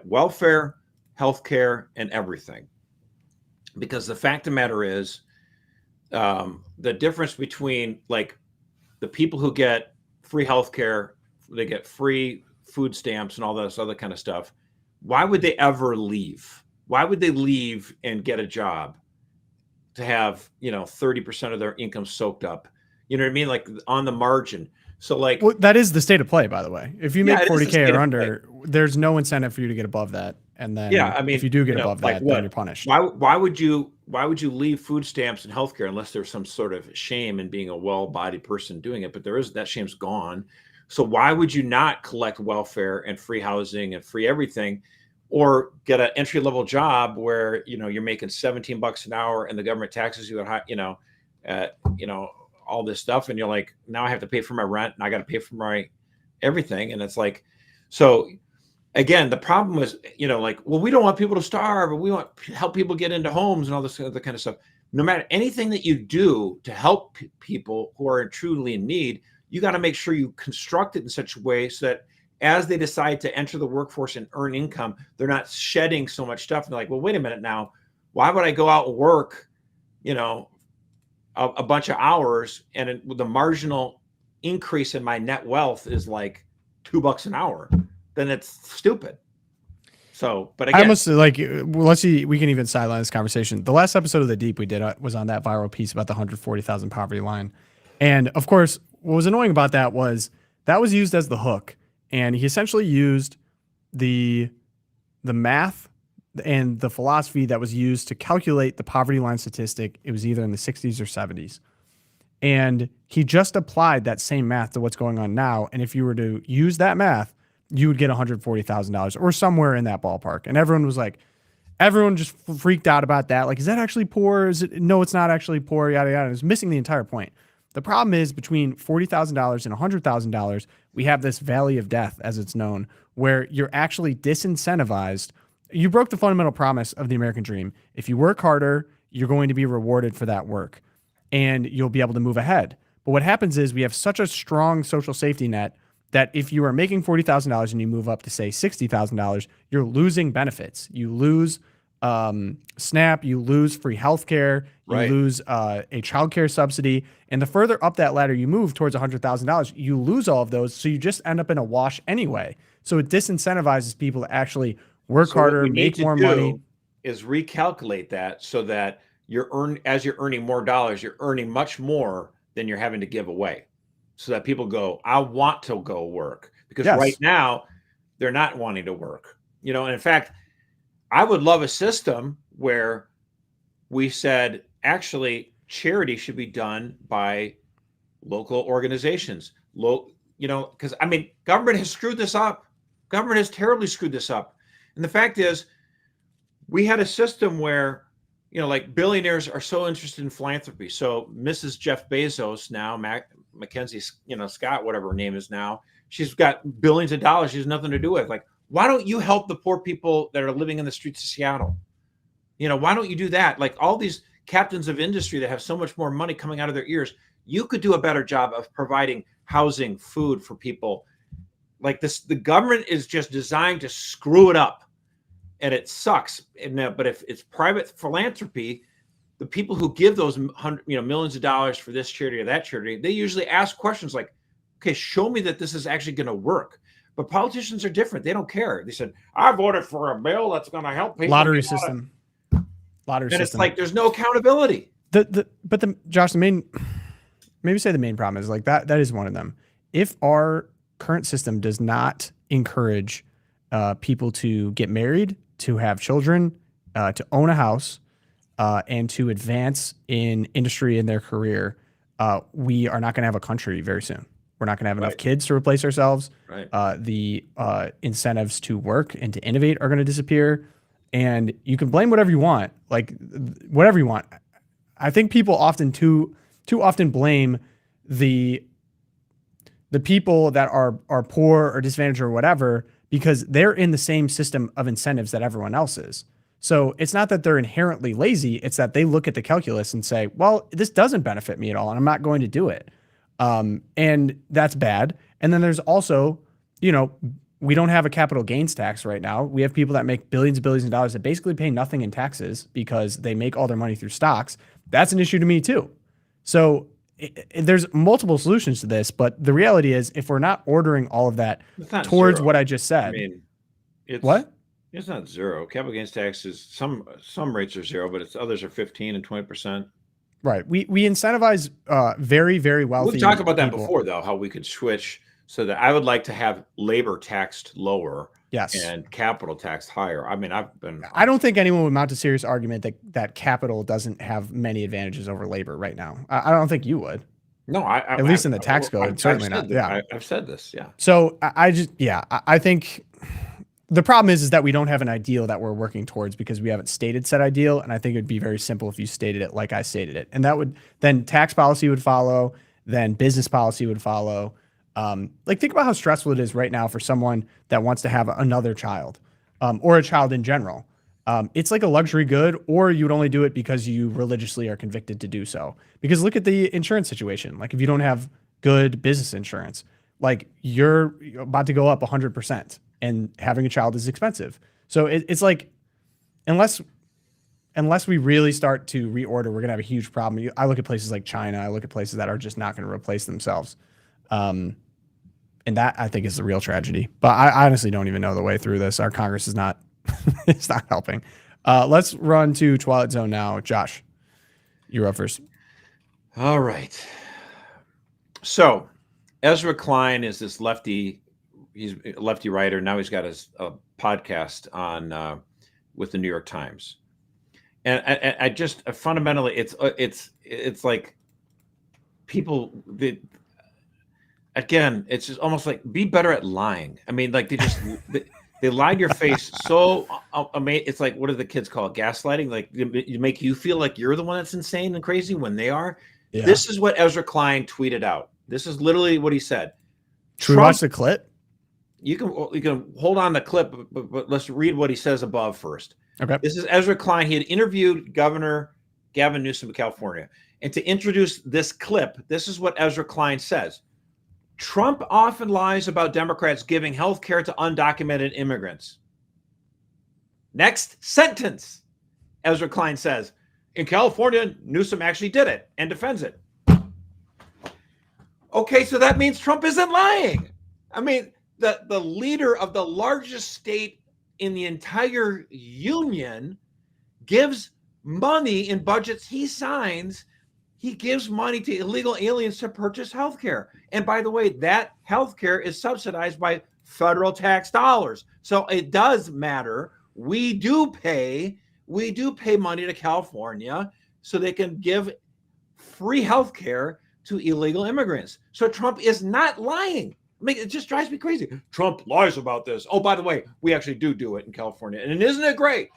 Speaker 2: welfare, healthcare, and everything, because the fact of the matter is, the difference between like the people who get free healthcare, they get free food stamps and all this other kind of stuff. Why would they ever leave? Why would they leave and get a job to have 30% of their income soaked up? You know what I mean? Like on the margin. So that
Speaker 1: is the state of play, by the way. If you make 40K or under, there's no incentive for you to get above that. And then
Speaker 2: Yeah, I mean,
Speaker 1: if you do get
Speaker 2: you know,
Speaker 1: above
Speaker 2: like
Speaker 1: that,
Speaker 2: what?
Speaker 1: then you're punished.
Speaker 2: Why would you leave food stamps and healthcare unless there's some sort of shame in being a well-bodied person doing it? But there is, that shame's gone. So why would you not collect welfare and free housing and free everything, or get an entry-level job where, you know, you're making $17 an hour and the government taxes you at, you know, all this stuff, and you're like, now I have to pay for my rent and I got to pay for my everything, and it's like, so again, the problem was, you know, like, well, we don't want people to starve, or we want to help people get into homes and all this other kind of stuff. No matter anything that you do to help people who are truly in need, you got to make sure you construct it in such a way so that as they decide to enter the workforce and earn income, they're not shedding so much stuff. And they're like, well, wait a minute now, why would I go out and work, you know, a bunch of hours, and the marginal increase in my net wealth is like $2 an hour? Then it's stupid. So, but again,
Speaker 1: I almost like, well, let's see, we can even sideline this conversation. The last episode of The Deep we did was on that viral piece about the 140,000 poverty line. And of course, what was annoying about that was used as the hook. And he essentially used the math and the philosophy that was used to calculate the poverty line statistic. It was either in the 60s or 70s. And he just applied that same math to what's going on now. And if you were to use that math, you would get $140,000 or somewhere in that ballpark. And everyone just freaked out about that. Like, is that actually poor? No, it's not actually poor, yada, yada. It's missing the entire point. The problem is between $40,000 and $100,000, we have this valley of death, as it's known, where you're actually disincentivized. You broke the fundamental promise of the American dream. If you work harder, you're going to be rewarded for that work, and you'll be able to move ahead. But what happens is we have such a strong social safety net that if you are making $40,000 and you move up to, say, $60,000, you're losing benefits. You lose SNAP, you lose free healthcare, you lose a childcare subsidy. And the further up that ladder you move towards $100,000, you lose all of those. So you just end up in a wash anyway. So it disincentivizes people to actually work harder, make more money.
Speaker 2: Is recalculate that so that as you're earning more dollars, you're earning much more than you're having to give away. So that people go, I want to go work, because right now they're not wanting to work, you know. And in fact, I would love a system where we said, actually, charity should be done by local organizations, you know, because I mean, government has screwed this up. Government has terribly screwed this up. And the fact is, we had a system where, you know, like, billionaires are so interested in philanthropy. So Mrs. Jeff Bezos now, Mackenzie, you know, Scott, whatever her name is now, she's got billions of dollars she has nothing to do with. Like, why don't you help the poor people that are living in the streets of Seattle? You know, why don't you do that? Like, all these captains of industry that have so much more money coming out of their ears, you could do a better job of providing housing, food for people. Like this, the government is just designed to screw it up, and it sucks. But if it's private philanthropy, the people who give those millions of dollars for this charity or that charity, they usually ask questions like, okay, show me that this is actually going to work. But politicians are different. They don't care. They said, I voted for a bill that's going to help people.
Speaker 1: Lottery system.
Speaker 2: And it's like, there's no accountability.
Speaker 1: Josh, the main problem is like that is one of them. If our current system does not encourage people to get married, to have children, to own a house, and to advance in industry in their career, we are not going to have a country very soon. We're not going to have enough kids to replace ourselves. The incentives to work and to innovate are going to disappear. And you can blame whatever you want, like whatever you want. I think people often too often blame the people that are poor or disadvantaged or whatever, because they're in the same system of incentives that everyone else is. So it's not that they're inherently lazy. It's that they look at the calculus and say, well, this doesn't benefit me at all, and I'm not going to do it. And that's bad. And then there's also, you know, we don't have a capital gains tax right now. We have people that make billions and billions of dollars that basically pay nothing in taxes because they make all their money through stocks. That's an issue to me too. So there's multiple solutions to this, but the reality is, if we're not ordering all of that towards
Speaker 2: zero.
Speaker 1: What I just said,
Speaker 2: I mean, it's not zero. Capital gains tax is some rates are zero, but others are 15 and 20%.
Speaker 1: Right. We incentivize very, very wealthy.
Speaker 2: We've talked about that before, though, how we could switch so that I would like to have labor taxed lower
Speaker 1: Yes.
Speaker 2: And capital tax higher. I mean,
Speaker 1: I don't think anyone would mount a serious argument that capital doesn't have many advantages over labor right now. I don't think you would.
Speaker 2: No,
Speaker 1: at least in the tax code, certainly not. Yeah,
Speaker 2: I've said this. Yeah.
Speaker 1: So I think the problem is that we don't have an ideal that we're working towards because we haven't stated said ideal. And I think it'd be very simple if you stated it like I stated it, and that would then tax policy would follow, then business policy would follow. Like think about how stressful it is right now for someone that wants to have another child, or a child in general. It's like a luxury good, or you would only do it because you religiously are convicted to do so. Because look at the insurance situation. Like if you don't have good business insurance, like you're about to go up 100%, and having a child is expensive. So it's like, unless we really start to reorder, we're gonna have a huge problem. I look at places like China. I look at places that are just not going to replace themselves. And that I think is the real tragedy. But I honestly don't even know the way through this. Our Congress is not, it's not helping. Let's run to Twilight Zone now. Josh, you're up first.
Speaker 2: All right. So Ezra Klein is this lefty. He's a lefty writer. Now he's got his podcast on with the New York Times. And I just fundamentally, it's like people again, it's just almost like be better at lying. I mean, like they lie to your face so amazing. It's like, what do the kids call it? Gaslighting. Like you make you feel like you're the one that's insane and crazy when they are. Yeah. This is what Ezra Klein tweeted out. This is literally what he said.
Speaker 1: Should we watch the clip?
Speaker 2: You can hold on the clip, but let's read what he says above first.
Speaker 1: Okay.
Speaker 2: This is Ezra Klein. He had interviewed Governor Gavin Newsom of California. And to introduce this clip, this is what Ezra Klein says. Trump often lies about Democrats giving health care to undocumented immigrants. Next sentence, Ezra Klein says, in California, Newsom actually did it and defends it. Okay, so that means Trump isn't lying. I mean, the leader of the largest state in the entire union gives money in budgets he signs. He gives money to illegal aliens to purchase health care. And by the way, that health care is subsidized by federal tax dollars. So it does matter. We do pay money to California so they can give free health care to illegal immigrants. So Trump is not lying. I mean, it just drives me crazy. Trump lies about this. Oh, by the way, we actually do it in California. And isn't it great?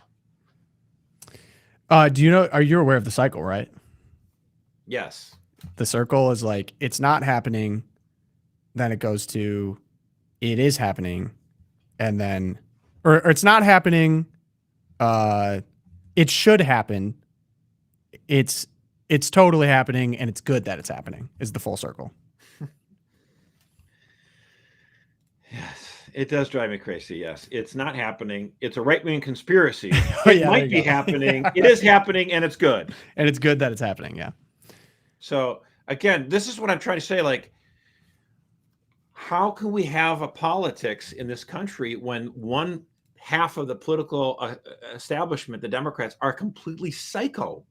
Speaker 1: Are you aware of the cycle, right?
Speaker 2: Yes.
Speaker 1: The circle is like, it's not happening. Then it goes to, it is happening. And then, or it's not happening. It should happen. It's totally happening. And it's good that it's happening is the full circle.
Speaker 2: Yes, it does drive me crazy. Yes, it's not happening. It's a right-wing conspiracy.
Speaker 1: Oh,
Speaker 2: it might be happening. It is happening, and it's good.
Speaker 1: And it's good that it's happening. Yeah.
Speaker 2: So again, this is what I'm trying to say. Like, how can we have a politics in this country when one half of the political establishment, the Democrats, are completely psycho?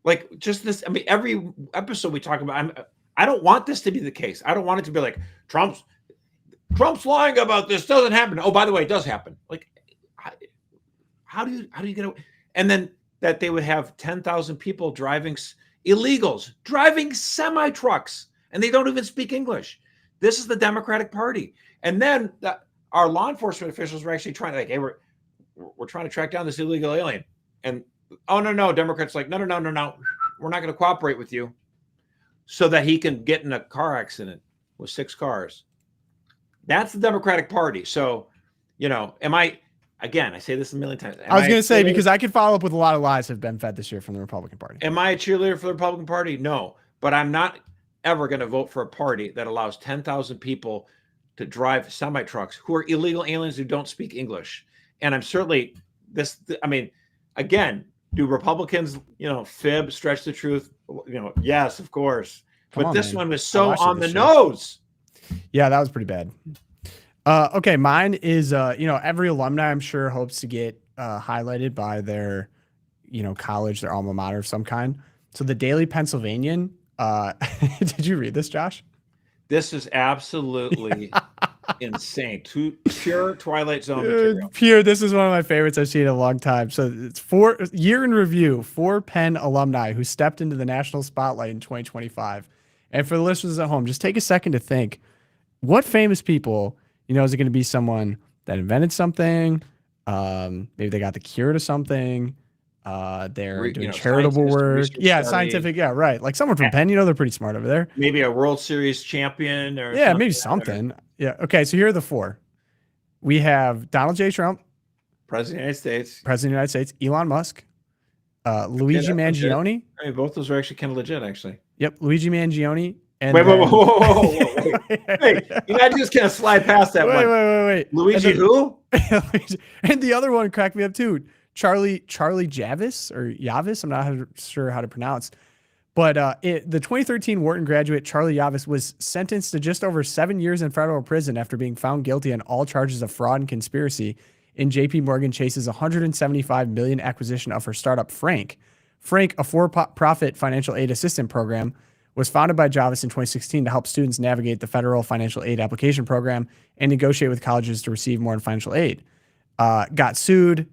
Speaker 2: Like, just this. I mean, every episode we talk about. I don't want this to be the case. I don't want it to be like Trump's lying about this. Doesn't happen. Oh, by the way, it does happen. Like, how do you get away? And then that they would have 10,000 people illegals driving semi-trucks, and they don't even speak English. This is the Democratic Party. And then our law enforcement officials were actually trying to, like, hey, we're trying to track down this illegal alien. And no, Democrats like, no, we're not going to cooperate with you, so that he can get in a car accident with 6 cars. That's the Democratic Party. So, I say this a million times.
Speaker 1: I was going to say, because I could follow up with a lot of lies have been fed this year from the Republican Party.
Speaker 2: Am I a cheerleader for the Republican Party? No, but I'm not ever going to vote for a party that allows 10,000 people to drive semi-trucks who are illegal aliens who don't speak English. And I'm certainly again, do Republicans, fib, stretch the truth? Yes, of course. But this one was so on the nose.
Speaker 1: Yeah, that was pretty bad. Okay, mine is, every alumni, I'm sure, hopes to get highlighted by their, college, their alma mater of some kind. So the Daily Pennsylvanian, did you read this, Josh?
Speaker 2: This is absolutely insane. Pure Twilight Zone material.
Speaker 1: Pure. This is one of my favorites I've seen in a long time. So it's year in review, 4 Penn alumni who stepped into the national spotlight in 2025. And for the listeners at home, just take a second to think, what famous people, is it going to be someone that invented something? Maybe they got the cure to something. They're doing charitable work. Yeah, scientific. Yeah, right. Like someone from Penn, they're pretty smart over there.
Speaker 2: Maybe a World Series champion or
Speaker 1: maybe something. Yeah. Okay. So here are the 4. We have Donald J. Trump,
Speaker 2: President of the
Speaker 1: United States, Elon Musk, Luigi Mangione.
Speaker 2: I mean, both those are actually kind of legit, actually.
Speaker 1: Yep, Luigi Mangione. And
Speaker 2: wait, you're not just gonna slide past that one.
Speaker 1: Wait.
Speaker 2: Luigi who?
Speaker 1: And the other one cracked me up too. Charlie Javis or Yavis. I'm not sure how to pronounce. But the 2013 Wharton graduate Charlie Yavis was sentenced to just over 7 years in federal prison after being found guilty on all charges of fraud and conspiracy in J.P. Morgan Chase's $175 million acquisition of her startup Frank. Frank, a for-profit financial aid assistance program, was founded by Javis in 2016 to help students navigate the federal financial aid application program and negotiate with colleges to receive more financial aid. Got sued.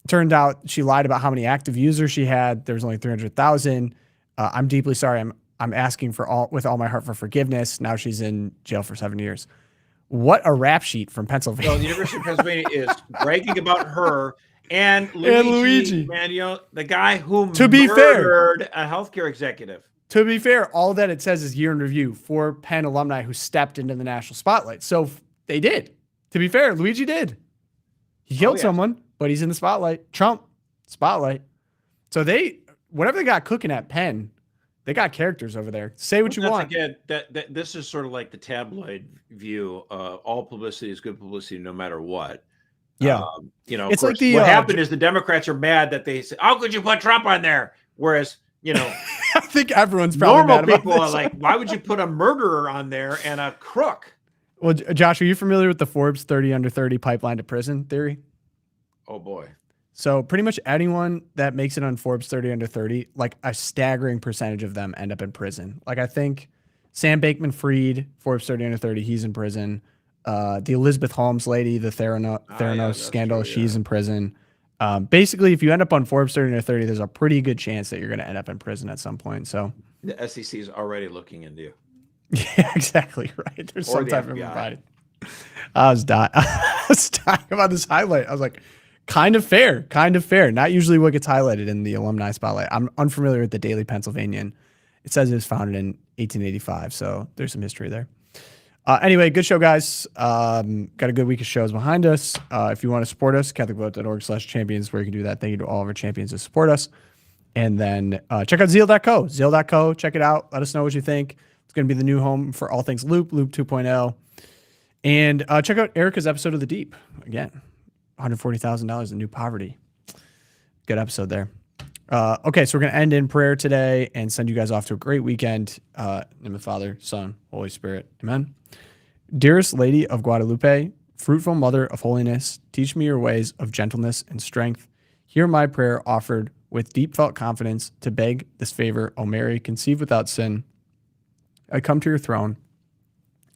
Speaker 1: Turned out she lied about how many active users she had. There was only 300,000. I'm deeply sorry. I'm asking with all my heart for forgiveness. Now she's in jail for 7 years. What a rap sheet from Pennsylvania.
Speaker 2: So the University of Pennsylvania is bragging about her and Luigi. Man, the guy who murdered a healthcare executive.
Speaker 1: To be fair, all that it says is year in review for Penn alumni who stepped into the national spotlight. So they did. To be fair, Luigi did. He killed someone, but he's in the spotlight. Trump, spotlight. So whatever they got cooking at Penn, they got characters over there. Say what you want.
Speaker 2: Again, this is sort of like the tabloid view. All publicity is good publicity, no matter what.
Speaker 1: Yeah,
Speaker 2: it's like what happened is the Democrats are mad that they say, "How could you put Trump on there?" Whereas,
Speaker 1: I think everyone's probably
Speaker 2: normal
Speaker 1: mad about
Speaker 2: people
Speaker 1: this.
Speaker 2: are like, "Why would you put a murderer on there and a crook?"
Speaker 1: Well, Josh, are you familiar with the Forbes 30 under 30 pipeline to prison theory?
Speaker 2: Oh boy.
Speaker 1: So pretty much anyone that makes it on Forbes 30 under 30, like a staggering percentage of them end up in prison. Like I think Sam Bankman-Fried, Forbes 30 under 30, he's in prison. The Elizabeth Holmes lady, the Theranos scandal, she's in prison. Basically, if you end up on Forbes 30 under 30, there's a pretty good chance that you're going to end up in prison at some point. So
Speaker 2: the SEC is already looking into you.
Speaker 1: Yeah, exactly right. There's some type of provided. I was dying about this highlight. I was like, kind of fair. Not usually what gets highlighted in the alumni spotlight. I'm unfamiliar with the Daily Pennsylvanian. It says it was founded in 1885, so there's some history there. Anyway, good show, guys. Got a good week of shows behind us. If you want to support us, catholicvote.org/champions, where you can do that. Thank you to all of our champions who support us. And then check out zeal.co. Zeal.co, check it out. Let us know what you think. It's going to be the new home for all things Loop 2.0. And check out Erica's episode of The Deep. Again, $140,000 in new poverty. Good episode there. Okay, so we're going to end in prayer today and send you guys off to a great weekend. In the name of the Father, Son, Holy Spirit. Amen. Dearest Lady of Guadalupe, fruitful Mother of Holiness, teach me your ways of gentleness and strength. Hear my prayer offered with deep felt confidence to beg this favor, O Mary, conceived without sin. I come to your throne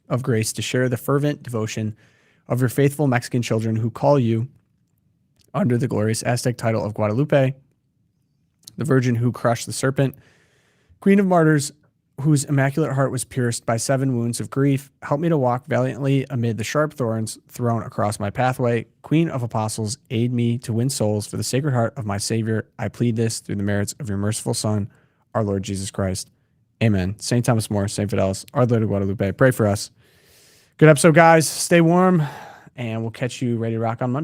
Speaker 1: of grace to share the fervent devotion of your faithful Mexican children who call you under the glorious Aztec title of Guadalupe, the Virgin who crushed the serpent, Queen of Martyrs, whose immaculate heart was pierced by 7 wounds of grief. Help me to walk valiantly amid the sharp thorns thrown across my pathway. Queen of Apostles, aid me to win souls for the Sacred Heart of my Savior. I plead this through the merits of your merciful Son, our Lord Jesus Christ. Amen. St. Thomas More, St. Fidelis, Our Lady of Guadalupe, pray for us. Good episode, guys. Stay warm, and we'll catch you ready to rock on Monday.